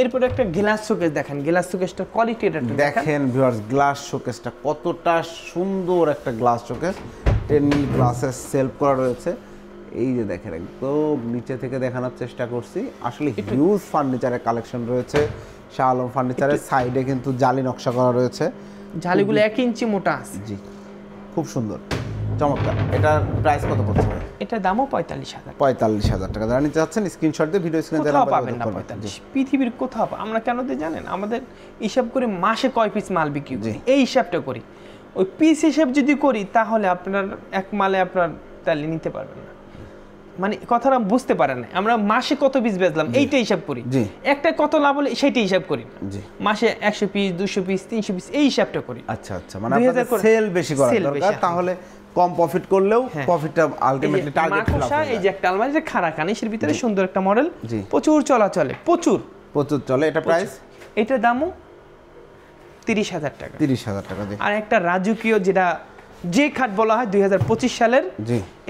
এরপর একটা গ্লাস শোকেস দেখেন, গ্লাস শোকেসটার কোয়ালিটি এটা দেখেন ভিউয়ার্স, গ্লাস শোকেসটা কতটা সুন্দর একটা গ্লাস শোকেস। 10 মিলি গ্লাসের সেলফ করা রয়েছে। এই যে দেখেন, একদম নিচে থেকে দেখানোর চেষ্টা করছি। আসলে হিউজ ফার্নিচারের কালেকশন রয়েছে শাহ আলম ফার্নিচারের। সাইডে কিন্তু জালি নকশা করা রয়েছে, জালিগুলো 1 ইঞ্চি মোটা আছে। জি খুব সুন্দর। চমৎকার। এটার প্রাইস কত পড়ছে ভাই? এটার দামও 45,000। 45,000 টাকা। যারা নিতে চাচ্ছেন স্ক্রিনশট দিয়ে ভিডিও স্ক্রিনে দেওয়া নাম্বারে পাবেন না 45। পৃথিবীর কোথাও আমরা কেন দিয়ে জানেন, আমাদের হিসাব করে মাসে কয় পিস মাল বিক্রি করি এই হিসাবটা করি। ওই পিস হিসাব যদি করি তাহলে আপনার এক মালে আপনার তাহলে নিতে পারবেন না, মানে কথাটা বুঝতে পারেন না। আমরা মাসে কত পিস বেচলাম এইটা হিসাব করি, একটা কত লাভ হলে সেইটা হিসাব করি না। মাসে 100 পিস 200 পিস 300 পিস এই হিসাবটা করি। আচ্ছা আচ্ছা, মানে আপনাদের সেল বেশি করা দরকার, তাহলে কম প্রফিট করলেও প্রফিটটা আলটিমেটলি টার্গেট ফিল আপ। এই যে একটা আলমারি, যে খাড়া কানিসের ভিতরে সুন্দর একটা মডেল, প্রচুর চলাচলে, প্রচুর চলে। এটা প্রাইস, এটার দামও 30,000 টাকা। 30,000 টাকা। আর একটা রাজকীয় যেটা যে খাট বলা হয় 2025 সালের,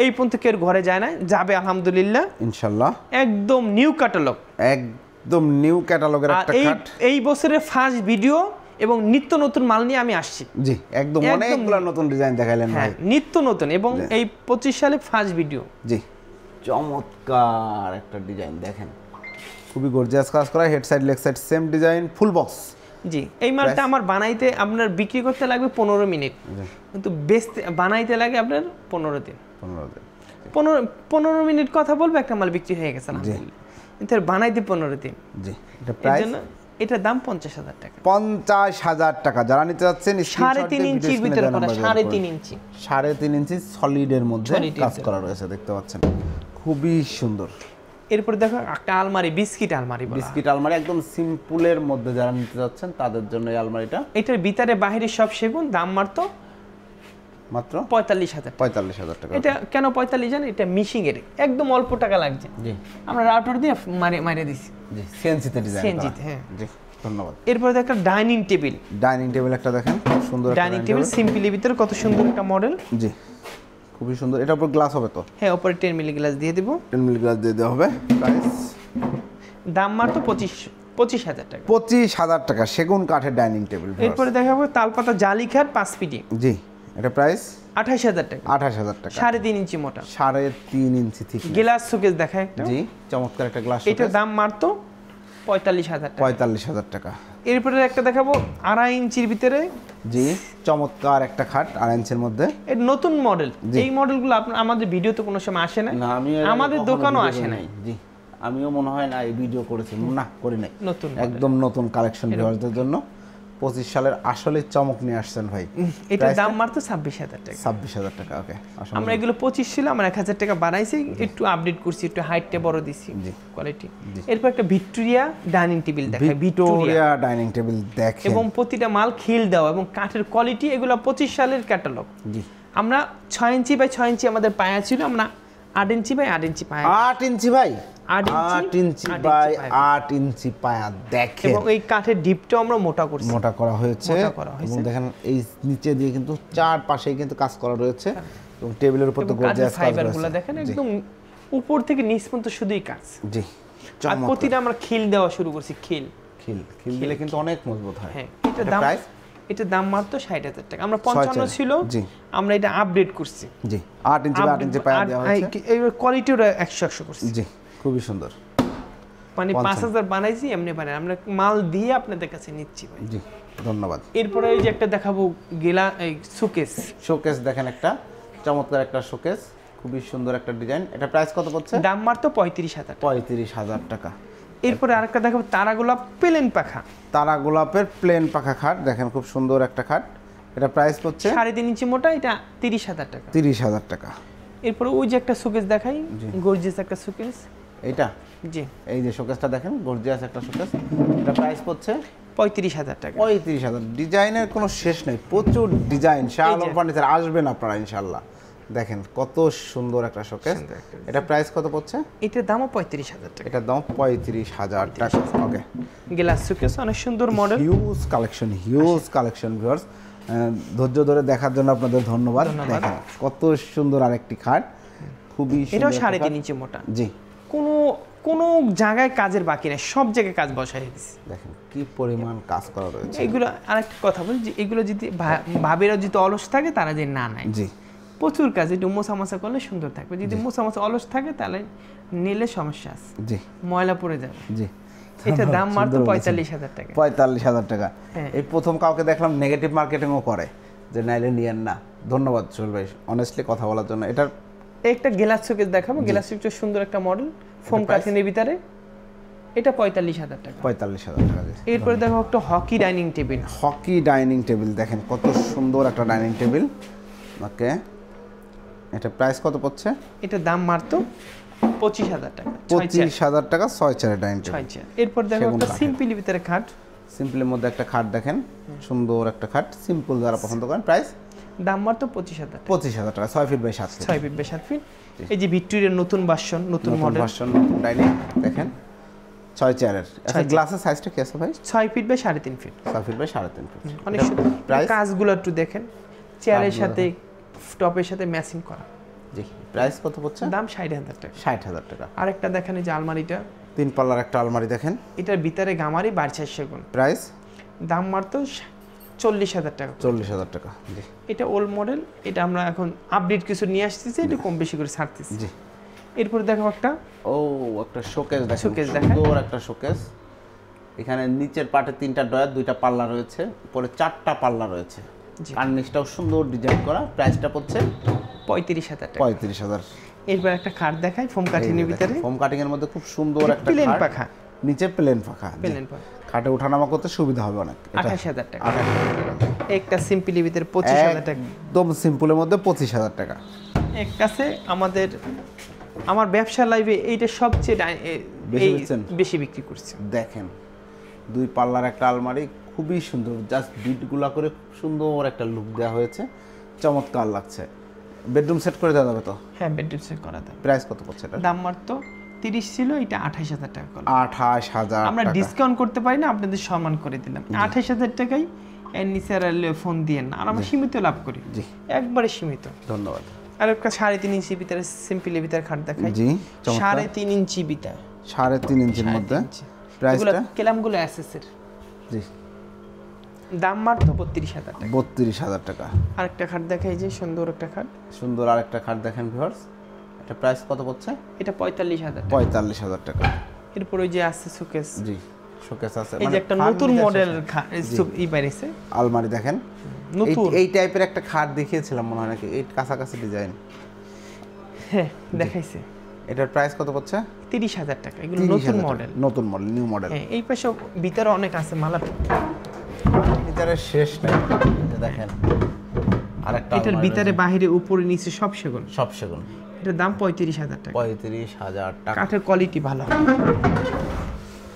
এই পর্যন্ত কেউ ঘরে যায় না, যাবে আলহামদুলিল্লাহ ইনশাআল্লাহ। একদম নিউ ক্যাটালগ, একদম নিউ ক্যাটালগের একটা খাট। এই বছরের ফার্স্ট ভিডিও এবং নিত্য নতুন মাল নিয়ে আমি আসছি। জি, একদম অনেকগুলো নতুন ডিজাইন দেখাইলেন ভাই। নিত্য নতুন, এবং এই 25 সালে ফার্স্ট ভিডিও। জি, চমৎকার একটা ডিজাইন দেখেন, খুবই গর্জিয়াস কাজ করা, head side leg side same design, full box. জি, এই মালটা আমার বানাইতে আপনার বিক্রি করতে লাগবে 15 মিনিট, কিন্তু বেচতে বানাইতে লাগে আপনার 15 দিন। 15 মিনিট কথা বলবো, একটা মাল বিক্রি হয়ে গেছে আলহামদুলিল্লাহ, কিন্তু বানাইতে 15 দিন। জি, এটা প্রাইস, এটার দাম 50,000 টাকা। 50,000 টাকা। যারা নিতে যাচ্ছেন 3.5 ইঞ্চির ভিতরে করা, 3.5 ইঞ্চি, 3.5 ইঞ্চি সলিডের মধ্যে কাজ করা রয়েছে, দেখতে পাচ্ছেন, খুবই সুন্দর। এরপর দেখো একটা আলমারি, বিস্কিট আলমারি বলা, বিস্কিট আলমারি একদম সিম্পলের মধ্যে যারা নিতে যাচ্ছেন তাদের জন্য এই আলমারিটা। এটার ভিতরে বাইরে সব সেগুন, দাম মাত্র 45,000 টাকা। এটা কেন 45 জানেন? এটা মিশিং এর একদম অল্প টাকা লাগছে। জি, আমরা রাউটার দিয়ে মারে দিছি। জি, সিএনসিতে ডিজাইন করা। সিএনসিতে, হ্যাঁ। জি, ধন্যবাদ। এরপর দেখো ডাইনিং টেবিল। ডাইনিং টেবিল একটা দেখেন, খুব সুন্দর একটা ডাইনিং টেবিল, সিম্পলি ভিতরে কত সুন্দর একটা মডেল। জি, খুবই সুন্দর। এটা উপর গ্লাস হবে তো? হ্যাঁ, উপরে 10 মিলি গ্লাস দিয়ে দেব। 10 মিলি গ্লাস দিয়ে দেওয়া হবে। প্রাইস, দাম মাত্র 25,000 টাকা। 25,000 টাকা, সেগুন কাঠের ডাইনিং টেবিল। এরপরে দেখাবো তালপাতা জালি খাট 5 ফিটি। জি, এটা প্রাইস 28,000 টাকা। 28,000 টাকা, 3.5 ইঞ্চি মোটা, 3.5 ইঞ্চি ঠিক। গ্লাস শোকেস দেখায় একটা। জি, চমৎকার একটা গ্লাস। এটার দাম মাত্র 45,000 টাকা। 45,000 টাকা। এরপরে একটা দেখাবো 2.5 ইঞ্চির ভিতরে। জি, চমৎকার একটা খাট 2.5 ইঞ্চির মধ্যে। এর নতুন মডেল। এই মডেলগুলো আপনার আমাদের ভিডিওতে কোনো সময় আসে না, আমাদের দোকানও আসে না। জি, আমিও মনে হয় না এই ভিডিও করেছি, না করি নাই। নতুন, একদম নতুন কালেকশন ভিউয়ারদের জন্য 25 সালের আসলে চমক নিয়ে আসছেন ভাই। এটার দাম মাত্র 26,000 টাকা। 26,000 টাকা। ওকে, আমরা এগুলো 25 ছিল, আমরা 1,000 টাকা বাড়াইছি, একটু আপডেট করছি, একটু হাইটটা বড় দিছি, কোয়ালিটি। এরপর একটা ভিক্টোরিয়া ডাইনিং টেবিল দেখায়, ভিক্টোরিয়া ডাইনিং টেবিল দেখেন, এবং প্রতিটা মাল খিল দেওয়া এবং কাঠের কোয়ালিটি। এগুলো 25 সালের ক্যাটালগ। জি, আমরা 6 ইঞ্চি বাই 6 ইঞ্চি আমাদের পায়া ছিল, আমরা 8 ইঞ্চি বাই 8 ইঞ্চি পায়া। 8 ইঞ্চি ভাই, 8 ইঞ্চি বাই 8 ইঞ্চি পায়া দেখেন। এবং এই কাঠের ডিপটাও আমরা মোটা করছি, মোটা করা হয়েছে। এবং দেখেন এই নিচে দিয়ে কিন্তু চারপাশেই কিন্তু কাজ করা রয়েছে, এবং টেবিলের উপর তো গর্জিয়াস কাজ রয়েছে। ফাইবারগুলো দেখেন একদম উপর থেকে নিচ পর্যন্ত শুধুই কাজ। জি, আর প্রতিটা আমরা খিল দেওয়া শুরু করছি, খিল দিলে কিন্তু অনেক মজবুত হয়। হ্যাঁ, এটার দাম মাত্র 60,000 টাকা। আমরা 55 ছিল, আমরা এটা আপডেট করছি। জি, 8 ইঞ্চি বাই 8 ইঞ্চি পায়া দেওয়া হয়েছে। এই কোয়ালিটিও 100 করছি। জি, খুবই সুন্দর। মানে 5,000 বানাইছি, এমনি বানাই, আমরা মাল দিয়ে আপনাদের কাছে নিচ্ছি ভাই। জি, ধন্যবাদ। এরপরে এই যে একটা দেখাবো এই শোকেস দেখেন, একটা চমৎকার একটা শোকেস, খুবই সুন্দর একটা ডিজাইন। এটা প্রাইস কত পড়ছে? দাম মাত্র 35,000 টাকা। 35,000 টাকা। এরপরে আরেকটা দেখাবো তারা গোলাপ প্লেন পাখা। তারা গোলাপের প্লেন পাখা খাট দেখেন, খুব সুন্দর একটা খাট। এটা প্রাইস পড়ছে 3.5 ইঞ্চি মোটা, এটা 30,000 টাকা। 30,000 টাকা। এরপরে ওই যে একটা শোকেস দেখাই, গর্জিয়াস একটা শোকেস। এইটা, জি, এই যে শোকেসটা দেখেন, গর্জিয়াস একটা শোকেস। এটা প্রাইস পড়ছে 35,000 টাকা। 35,000। ডিজাইনের কোনো শেষ নেই, প্রচুর ডিজাইন। শাহ আলম ফার্নিচার আসবেন আপনারা ইনশাআল্লাহ। দেখেন কত সুন্দর একটা শোকেস। এটা প্রাইস কত পড়ছে? এটার দামও 35,000 টাকা। এটার দাম 35,000 টাকা। ওকে, গ্লাস শোকেস, অনেক সুন্দর মডেল, হিউজ কালেকশন ভিউয়ার্স। ধৈর্য ধরে দেখার জন্য আপনাদের ধন্যবাদ। দেখেন কত সুন্দর আরেকটি খাট, খুবই সুন্দর। এটাও 3.5 ইঞ্চি মোটা। জি, কোনো জায়গায় কাজের বাকি নেই, সব জায়গায় কাজ বসাই দিয়েছি। দেখেন কি পরিমাণ কাজ করা রয়েছে। এগুলো আরেকটা কথা বলি, যে এগুলো যদি ভাবিরা যদি অলস থাকে তারা যে না নাই। জি, প্রচুর কাজ, একটু মোছামাছা করলে সুন্দর থাকবে। যদি মোছামাছা অলস থাকে তাহলে নিলে সমস্যা আছে। জি, ময়লা পড়ে যাবে। জি, এটা দাম মাত্র 45,000 টাকা। 45,000 টাকা। এই প্রথম কাউকে দেখলাম নেগেটিভ মার্কেটিংও করে, যে নাইলে নিয়েন না, ধন্যবাদ সোহেল ভাই অনেস্টলি কথা বলার জন্য। এটার একটা গ্লাস শোকেস দেখাবো, গ্লাস শোকেস সুন্দর একটা মডেল, ফোম কাঠিনের ভিতরে, এটা 45,000 টাকা। 45,000 টাকা। এরপরে দেখো একটা hockey dining table. Hockey dining table দেখেন কত সুন্দর একটা ডাইনিং টেবিল। ওকে, এটা প্রাইস কত পড়ছে? এটা দাম মাত্র 25,000 টাকা। 25,000 টাকা 6 চেয়ারের ডাইনিং টেবিল। 6 চেয়ার। এরপর দেখো একটা সিম্পলের ভিতরে খাট। সিম্পলের মধ্যে একটা খাট দেখেন, সুন্দর একটা খাট, সিম্পল যারা পছন্দ করেন। প্রাইস দাম মাত্র 25,000 টাকা। 25,000 টাকা, 6 feet by 7 feet. 6 feet by 7 feet. এই যে ভিক্টোরিয়ার নতুন ভার্সন, নতুন মডেল ভার্সন, নতুন ডাইনিং দেখেন 6 চেয়ারের। আচ্ছা গ্লাসের সাইজটা কি আছে ভাই? 6 feet by 3.5 feet. 6 feet by 3.5 feet. অনেক সুন্দর। প্রাইস কাজগুলো একটু দেখেন, চেয়ারের সাথে টপের সাথে ম্যাচিং করা। জি, প্রাইস কত পড়ছে? দাম 60,000 টাকা। 60,000 টাকা। আরেকটা দেখেন এই যে আলমারিটা, 3 পাল্লার একটা আলমারি দেখেন, এটার ভিতরে গামারি 22 সেগুন। প্রাইস দাম মাত্র 40,000 টাকা। 40,000 টাকা। জি, এটা ওল্ড মডেল, এটা আমরা এখন আপডেট কিছু নিয়ে আসতেছি, এটা কম বেশি করে ছাড়তেছি। জি। এরপরে দেখো একটা একটা শোকেস দেখেন, শোকেস দেখেন, সুন্দর একটা শোকেস। এখানে নিচের পাটে 3টা ডয়ার, 2টা পাল্লা রয়েছে, উপরে 4টা পাল্লা রয়েছে। কার্নিশটাও সুন্দর ডিজাইন করা। প্রাইসটা পড়ছে 35,000 টাকা। 35,000। এরপর একটা খাট দেখাই ফোম কাঠিনের ভিতরে, ফোম কাটিং এর মধ্যে খুব সুন্দর একটা প্লেন খাট, পাখা, নিচে প্লেন পাখা। প্লেন পাখা, খাটে ওঠানামা করতে সুবিধা হবে অনেক। 28,000 টাকা। 28,000 টাকা। একটা সিম্পলের ভিতরে 25,000 টাকা। একদম সিম্পলের মধ্যে 25,000 টাকা। এক কাছে আমার ব্যবসা লাইভে এইটা সবচেয়ে বেশি বিক্রি করছে। দেখেন 2 পাল্লার একটা আলমারি, খুবই সুন্দর, জাস্ট বিটগুলা করে খুব সুন্দর একটা লুক দেওয়া হয়েছে, চমৎকার লাগছে। বেডরুম সেট করে দেওয়া যাবে তো? হ্যাঁ, বেডরুম সেট করা যাবে। প্রাইস কত পড়ছে এটা? দাম মাত্র 30 ছিল, এটা 28,000 টাকা করলাম। 28,000 আমরা ডিসকাউন্ট করতে পারি না, আপনাদের সম্মান করে দিলাম। 28,000 টাকায় এর নিচে আর ফোন দিয়েন না, আর আমরা সীমিত লাভ করি। জি, একবারে সীমিত। ধন্যবাদ। আর একটা 3.5 ইঞ্চি ভিতরে সিম্পলের ভিতরে খাট দেখাই। জি, 3.5 ইঞ্চি ভিতরে, 3.5 ইঞ্চির মধ্যে। প্রাইসটা? কেলামগুলো এসএসের। জি, দাম মাত্র 32,000 টাকা। 32,000 টাকা। আরেকটা খাট দেখাই, যে সুন্দর একটা খাট, সুন্দর আরেকটা খাট দেখেন ভিউয়ার্স। এটা প্রাইস কত পড়ছে? এটা 45,000 টাকা। 45,000 টাকা। এরপর ওই যে আছে শোকেস। জি, শোকেস আছে, এই যে একটা নতুন মডেল এই বাইরেছে আলমারি দেখেন, নতুন এই টাইপের একটা খাট দেখিয়েছিলাম মনে হয় নাকি, এই কাছাকাছি ডিজাইন। হ্যাঁ, দেখাইছে। এটার প্রাইস কত পড়ছে? 30,000 টাকা। এগুলো নতুন মডেল, নতুন মডেল, নিউ মডেল। হ্যাঁ, এই পাশে ভিতরে অনেক আছে মালা, ভিতরে শেষ নাই। দেখেন আরেকটা, এটার ভিতরে বাইরে উপরে নিচে সব সেগুন। সব সেগুন। এটার দাম 35,000 টাকা। 35,000 টাকা। কাঠের কোয়ালিটি ভালো।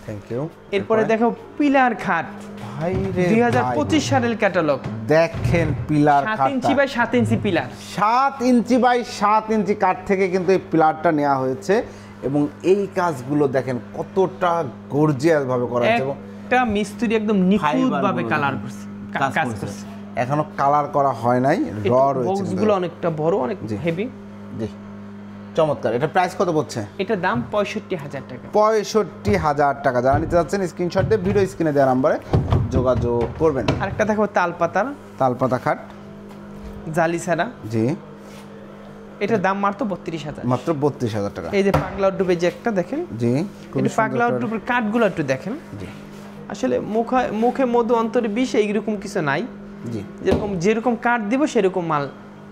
Thank you. এরপরে দেখো পিলার খাট, ভাই রে 2025 সালের ক্যাটালগ। দেখেন pillar 7 inch by 7 inch pillar, 7 inch by 7 inch কাঠ থেকে কিন্তু এই পিলারটা নেওয়া হয়েছে, এবং এই কাজগুলো দেখেন কতটা গর্জিয়াস ভাবে করা হয়েছে, এবং একটা মিস্ত্রি একদম নিখুঁত ভাবে কালার করছে, কাজ করছে। এখনো কালার করা হয় নাই, র রয়েছে। বক্সগুলো অনেকটা বড়, অনেক হেভি। জি, চমৎকার। এটা প্রাইস কত পড়ছে? এটার দাম 65,000 টাকা। 65,000 টাকা। যারা নিতে যাচ্ছেন স্ক্রিনশট দিয়ে ভিডিও স্ক্রিনে দেওয়া নম্বরে যোগাযোগ করবেন। আরেকটা দেখো তালপাতার, তালপাতা খাট, জালি ছাড়া। জি, এটার দাম মাত্র 32,000। মাত্র 32,000 টাকা। এই যে পাগলা ডুবে যে একটা দেখেন, জি, এই পাগলা ডুবের কাঠগুলো একটু দেখেন। জি, আসলে মুখে মধু অন্তরে বিষ, এইরকম কিছু নাই। জি, যেরকম কাঠ দিব সেরকম মাল।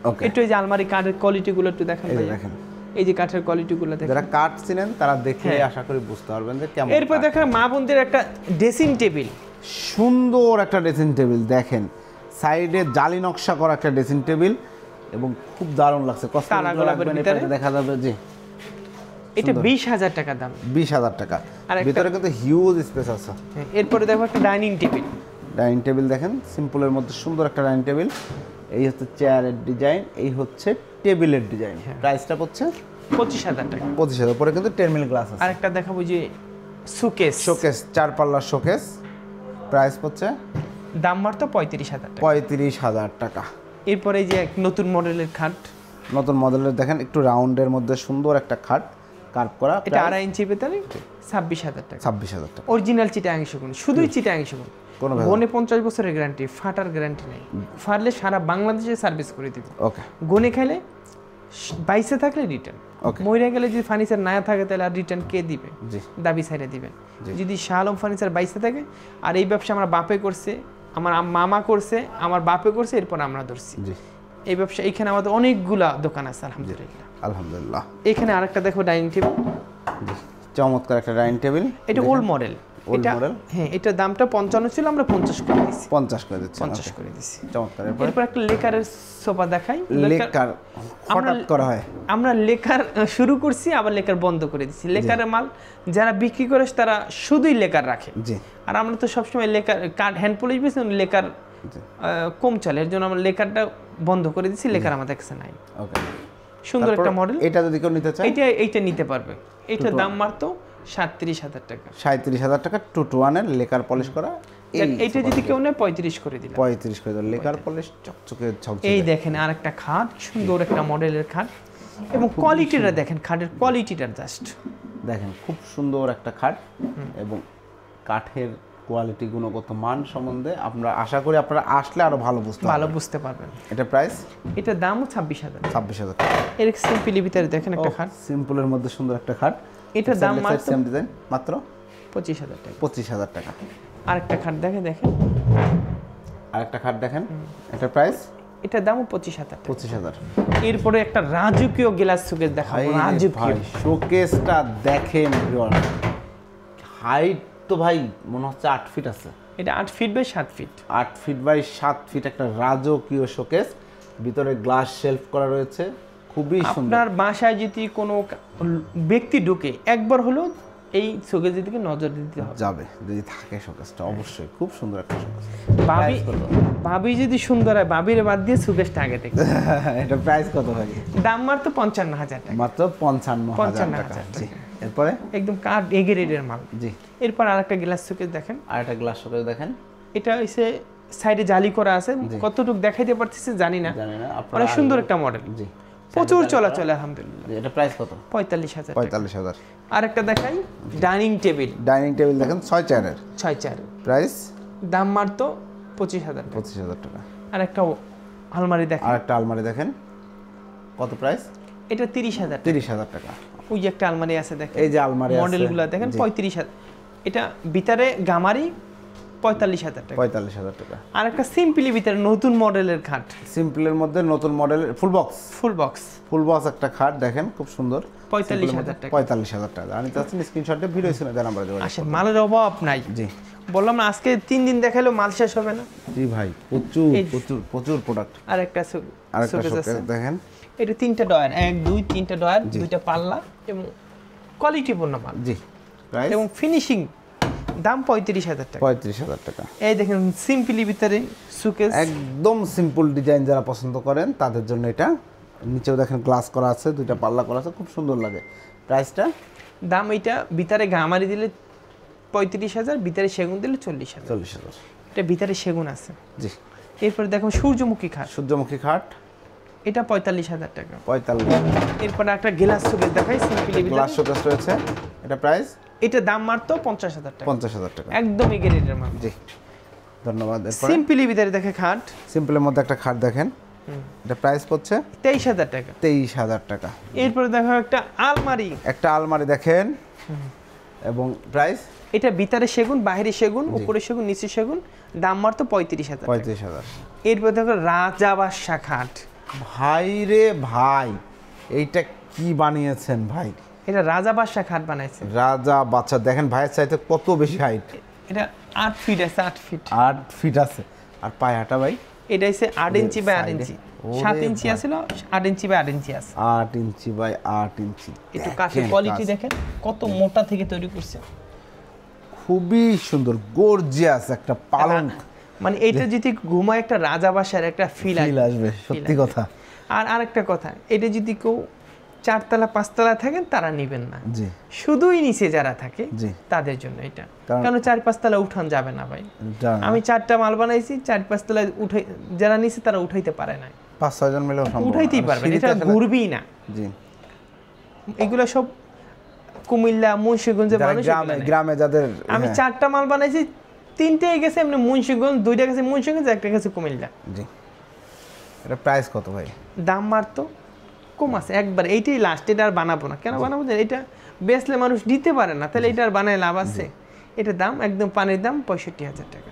ওকে। একটু এই যে আলমারি কাঠের কোয়ালিটিগুলো একটু দেখেন। দেখেন এই যে কাঠের কোয়ালিটিগুলো দেখেন। যারা কাঠ চিনেন তারা দেখলে আশা করি বুঝতে পারবেন যে কেমন। এরপর দেখেন মা বোনদের একটা ড্রেসিং টেবিল, সুন্দর একটা ড্রেসিং টেবিল দেখেন, সাইডে জালি নকশা করা একটা ড্রেসিং টেবিল, এবং খুব দারুণ লাগছে। দেখা যাবে যে এটা 20,000 টাকা দাম। 20,000 টাকা। ভিতরে কিন্তু হিউজ স্পেস আছে। এরপরে দেখো একটা ডাইনিং টেবিল। ডাইনিং টেবিল দেখেন, সিম্পলের মধ্যে সুন্দর একটা ডাইনিং টেবিল। এই হচ্ছে চেয়ারের ডিজাইন, এই হচ্ছে টেবিলের ডিজাইন। প্রাইসটা পড়ছে 25,000 টাকা। 25,000। পরে কিন্তু টার্মিনাল গ্লাস আছে। আরেকটা দেখাবো যে শোকেস, 4 পাল্লার শোকেস। প্রাইস পড়ছে দাম মাত্র 35,000 টাকা। 35,000 টাকা। এরপরে এই যে নতুন মডেলের খাট, নতুন মডেলের দেখেন, একটু রাউন্ডের মধ্যে সুন্দর একটা খাট কার্ভ করা। এটা 2.5 ইঞ্চির ভিতরে 26,000 টাকা। 26,000 টাকা। অরিজিনাল চিটাগাং সেগুন, শুধুই চিটাগাং সেগুন। গনে 50 বছরের গ্যারান্টি, ফাটার গ্যারান্টি নেই। ফাটলে সারা বাংলাদেশে সার্ভিস করে দিব। ওকে। গনে খাইলে বাইসে থাকলে রিটার্ন, ওকে। মইরা গেলে যদি ফার্নিচার না থাকে তাহলে আর রিটার্ন কে দিবে? জি, দাবি ছাইড়া দিবেন। যদি শাহ আলম ফার্নিচার বাইসে থাকে, আর এই ব্যবসা আমার বাপে করছে, আমার মামা করছে, আমার বাপে করছে, এরপর আমরা ধরছি। জি, এই ব্যবসা এখানে আমাদের অনেকগুলা দোকান আছে আলহামদুলিল্লাহ। আলহামদুলিল্লাহ। এখানে আরেকটা দেখো ডাইনিং টেবিল, চমৎকার একটা ডাইনিং টেবিল। এটা ওল্ড মডেল। এটা হ্যাঁ, এটা দামটা 55 ছিল, আমরা 50 করে দিয়েছি। 50 করে দিচ্ছি। 50 করে দিয়েছি। চমৎকার। এরপর একটা লেকারের সোফা দেখাই। লেকার হঠাৎ করা হয়। আমরা লেকার শুরু করছি, আবার লেকার বন্ধ করে দিচ্ছি। লেকারের মাল যারা বিক্রি করে তারা শুধুই লেকার রাখে। জি। আর আমরা তো সবসময় লেকার কার্ড হ্যান্ড পলিশ বেশি, লেকার কম চলে, এর জন্য আমরা লেকারটা বন্ধ করে দিচ্ছি। লেকার আমাদের কাছে নাই। ওকে। সুন্দর একটা মডেল। এটা যদি কেউ নিতে চায় এইটা নিতে পারবে। এটার দাম মাত্র 37,000 টাকা। 37,000 টাকা 2-to-1 এর লেকার পলিশ করা। এইটা যদি কেউ নেয় 35 করে দিলাম। 35 করে দিলাম। লেকার পলিশ চকচকে ঝকঝকে। এই দেখেন আরেকটা খাট, সুন্দর একটা মডেলের খাট, এবং কোয়ালিটিটা দেখেন, খাটের কোয়ালিটিটা জাস্ট দেখেন, খুব সুন্দর একটা খাট এবং কাঠের কোয়ালিটি, গুণগত মান সম্বন্ধে আমরা আশা করি আপনারা আসলে আরো ভালো বুঝতে পারবেন। এটা প্রাইস, এটার দামও 26,000। 26,000 টাকা। এর সিম্পলি ভিতরে দেখেন একটা খাট, সিম্পলের মধ্যে সুন্দর একটা খাট। এটার দাম মাত্র সেম ডিজাইন, মাত্র 25,000 টাকা। 25,000 টাকা। আরেকটা খাট দেখেন, আরেকটা খাট দেখেন, এটা প্রাইস, এটার দামও 25,000 টাকা। 25,000। এরপরে একটা রাজকীয় গ্লাস শোকেস দেখাবো। রাজকীয় শোকেসটা দেখেন, হাইট তো ভাই মনে হচ্ছে 8 ফিট আছে। এটা 8 feet by 7 feet. 8 feet by 7 feet একটা রাজকীয় শোকেস, ভিতরে গ্লাস শেলফ করা রয়েছে, খুবই সুন্দর। আপনার বাসায় যদি কোনো ব্যক্তি ঢুকে একবার হলো এই শোকেসের দিকে নজর দিতে হবে, যাবে যদি থাকে শোকেসটা, অবশ্যই খুব সুন্দর একটা শোকেস। ভাবি যদি সুন্দর হয়, ভাবির বাদ দিয়ে শোকেসটা আগে দেখবে। এটা প্রাইস কত ভাই? দাম মাত্র 55,000 টাকা। মাত্র 55,000 টাকা। জি। এরপরে একদম কাঠ এগেরেডের মাল। জি। এরপর আরেকটা গ্লাস শোকেস দেখেন, আরেকটা গ্লাস শোকেস দেখেন। এটা হইছে সাইডে জালি করা আছে, কতটুকু দেখাইতে পারতেছি জানি না। অনেক সুন্দর একটা মডেল। জি। প্রচুর চলাচল আলহামদুলিল্লাহ। এটা প্রাইস কত? 45,000। 45,000। আরেকটা দেখাই, ডাইনিং টেবিল। ডাইনিং টেবিল দেখেন 6 চেয়ারের। 6 চেয়ার। প্রাইস, দাম মাত্র 25,000। 25,000 টাকা। আরেকটা আলমারি দেখেন। আরেকটা আলমারি দেখেন, কত প্রাইস? এটা 30,000। 30,000 টাকা। ওই যে একটা আলমারি আছে দেখেন, এই যে আলমারি আছে, মডেলগুলো দেখেন 35,000। এটা ভিতরে গামারি 45,000 টাকা। 45,000 টাকা। আর একটা সিম্পলি ভিতরে নতুন মডেলের খাট, সিম্পলের মধ্যে নতুন মডেলের ফুল বক্স একটা খাট দেখেন, খুব সুন্দর। 45,000 টাকা। 45,000 টাকা। আমি চাচ্ছি স্ক্রিনশটে ভিডিও স্ক্রিনে দেন, আমরা দেব। আসলে মালের অভাব নাই। জি। বললাম না আজকে 3 দিন দেখাইলো মাল শেষ হবে না। জি ভাই, প্রচুর প্রচুর প্রচুর প্রোডাক্ট। আরেকটা শোকেস দেখেন, এটা 3টা ডয়ার, 1 2 3টা ডয়ার, 2টা পাল্লা, এবং কোয়ালিটিপূর্ণ মাল। জি। প্রাইস এবং ফিনিশিং, দাম 35,000 টাকা। 35,000 টাকা। এই দেখেন সিম্পলি ভিতরে শোকেস, একদম সিম্পল ডিজাইন যারা পছন্দ করেন তাদের জন্য এটা। নিচেও দেখেন গ্লাস করা আছে, 2টা পাল্লা করা আছে, খুব সুন্দর লাগে। প্রাইসটা, দাম এটা ভিতরে গামারি দিলে 35,000, ভিতরে সেগুন দিলে 40,000। 40,000। এটা ভিতরে সেগুন আছে। জি। এরপর দেখুন সূর্যমুখী খাট। সূর্যমুখী খাট, এটা 45,000 টাকা। 45,000। এরপর একটা গ্লাস শোকেস দেখাই, সিম্পলি গ্লাস শোকেস রয়েছে, এটা প্রাইস, এটা দাম মাত্র 50,000 টাকা। 50,000 টাকা। একদম এগেরেডের মাল। জি, ধন্যবাদ। এরপর সিম্পলি ভিতরে দেখে খাট, সিম্পলের মধ্যে একটা খাট দেখেন, এটা প্রাইস পড়ছে 23,000 টাকা। 23,000 টাকা। এরপর দেখো একটা আলমারি, একটা আলমারি দেখেন, এবং প্রাইস, এটা ভিতরে সেগুন, বাইরে সেগুন, উপরে সেগুন, নিচে সেগুন, দাম মাত্র 35,000। 35,000। এরপর দেখো রাজাবাসা খাট। ভাই রে ভাই, এইটা কি বানিয়েছেন ভাই? এটা রাজাবাসা খাট বানাইছে। রাজা বাচ্চা দেখেন, ভাইয়ের চাইতে কত বেশি হাইট। এটা 8 ফিট আছে, 8 ফিট। 8 ফিট আছে। আর পায় হাঁটা ভাই, এটা হচ্ছে 8 ইঞ্চি বাই 8 ইঞ্চি। 7 ইঞ্চি আছিল, 8 ইঞ্চি বাই 8 ইঞ্চি আছে। 8 ইঞ্চি বাই 8 ইঞ্চি। একটু কাঠের কোয়ালিটি দেখেন, কত মোটা থেকে তৈরি করছে, খুবই সুন্দর, গর্জিয়াস একটা পালঙ্ক। মানে এটা যদি ঘুমায় একটা রাজাবাসার একটা ফিল আসবে, সত্যি কথা। আর আরেকটা কথা, এটা যদি কেউ 4তলা 5তলা থাকেন তারা নেবেন না। জি। শুধুই নিচে যারা থাকে জি, তাদের জন্য এটা। কারণ 4-5তলা উঠান যাবে না ভাই। আমি 4টা মাল বানাইছি, 4-5 তলায় উঠে যারা নিচে তারা উঠাইতে পারে না। 5-6 জন মিলে উঠাইতেই পারবে না, এটা ঘুরবেই না। জি। এগুলো সব কুমিল্লা, মুন্সিগঞ্জের মানুষ, গ্রামে যাদের। আমি 4টা মাল বানাইছি, 3টেই গেছে এমনি মুন্সিগঞ্জ, 2টা গেছে মুন্সিগঞ্জ, একটা গেছে কুমিল্লা। জি। এটা প্রাইস কত ভাই? দাম মারতো কম আছে একবার, এইটাই লাস্ট। এটা আর বানাবো না। কেন বানাবো? এটা বেচলে মানুষ দিতে পারে না, তাহলে এটা আর বানায় লাভ আছে? এটার দাম একদম পানির দাম 65,000 টাকা।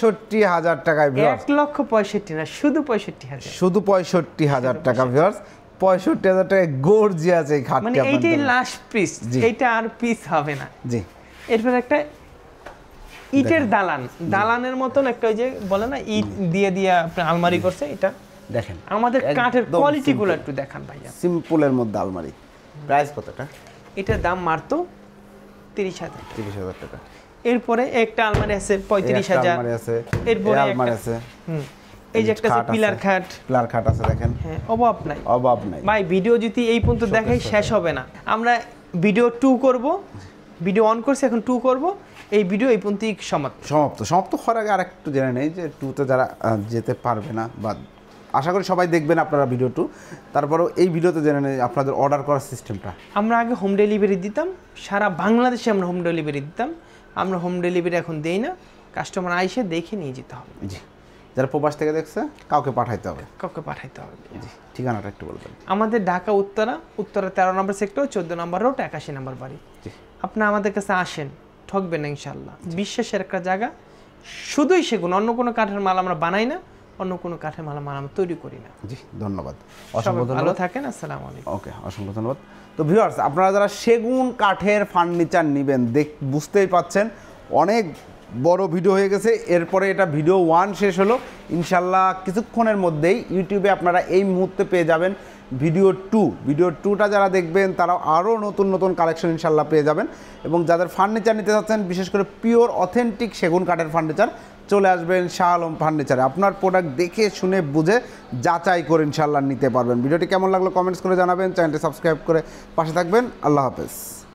65,000 টাকায় ভিউয়ার্স, 1,65,000 না, শুধু 65,000, শুধু 65,000 টাকা ভিউয়ার্স। 65,000 টাকায় গর্জিয়াস এই খাটটি মানে এইটাই লাস্ট পিস, এইটা আর পিস হবে না। জি, এরপর একটা ইটের দালান, দালানের মতন একটা ওই যে বলে না ইট দিয়ে দিয়ে আপনি আলমারি করছে, এটা দেখেন আমাদের কাঠের কোয়ালিটি গুলো একটু দেখান ভাইয়া। সিম্পলের মধ্যে আলমারি, প্রাইস কতটা? এটার দাম মাত্র 30,000। 30,000 টাকা। এরপরে একটা আলমারি আছে 35,000, আলমারি আছে, এরপরে আলমারি আছে, এই যে একটা আছে পিলার খাট, পিলার খাট আছে দেখেন, হ্যাঁ অভাব নাই, অভাব নাই ভাই। ভিডিও যদি এই পর্যন্ত দেখাই শেষ হবে না। আমরা ভিডিও 2 করব, ভিডিও অন করছি, এখন 2 করব। এই ভিডিও এই পর্যন্তই সমাপ্ত হওয়ার আগে আরেকটু জেনে নেই যে 2তে যারা যেতে পারবে না, বা আশা করি সবাই দেখবেন আপনারা ভিডিও 2, তারপরেও এই ভিডিওতে জেনে নেই আপনাদের অর্ডার করার সিস্টেমটা। আমরা আগে হোম ডেলিভারি দিতাম, সারা বাংলাদেশে আমরা হোম ডেলিভারি দিতাম। আমরা হোম ডেলিভারি এখন দেই না, কাস্টমার আইসে দেখে নিয়ে যেতে হবে। জি, যারা প্রবাস থেকে দেখছে কাউকে পাঠাইতে হবে, জি। ঠিকানাটা একটু বলবেন। আমাদের ঢাকা উত্তরা 13 নম্বর সেক্টর, 14 নম্বর রোড, 81 নম্বর বাড়ি। আপনি আমাদের কাছে আসেন, ঠকবেন না ইনশাল্লাহ। বিশ্বাসের একটা জায়গা, শুধুই সেগুন, অন্য কোনো কাঠের মাল আমরা বানাই না, অন্য কোনো কাঠের মাল আমরা তৈরি করি না। জি, ধন্যবাদ, অসংখ্য ভালো থাকেন। আসসালামু আলাইকুম। ওকে, অসংখ্য ধন্যবাদ। তো ভিউয়ার্স, আপনারা যারা সেগুন কাঠের ফার্নিচার নেবেন, বুঝতেই পাচ্ছেন অনেক বড় ভিডিও হয়ে গেছে। এরপরে এটা ভিডিও 1 শেষ হলো, ইনশাল্লাহ কিছুক্ষণের মধ্যেই ইউটিউবে আপনারা এই মুহূর্তে পেয়ে যাবেন ভিডিও 2। ভিডিও 2টা যারা দেখবেন তারা আরও নতুন নতুন কালেকশন ইনশাল্লাহ পেয়ে যাবেন। এবং যাদের ফার্নিচার নিতে চাচ্ছেন, বিশেষ করে পিওর অথেন্টিক সেগুন কাঠের ফার্নিচার, চলে আসবেন শাহ আলম ফার্নিচারে। আপনার প্রোডাক্ট দেখে শুনে বুঝে যাচাই করে ইনশাল্লাহ নিতে পারবেন। ভিডিওটি কেমন লাগলো কমেন্টস করে জানাবেন, চ্যানেলটি সাবস্ক্রাইব করে পাশে থাকবেন। আল্লাহ হাফেজ।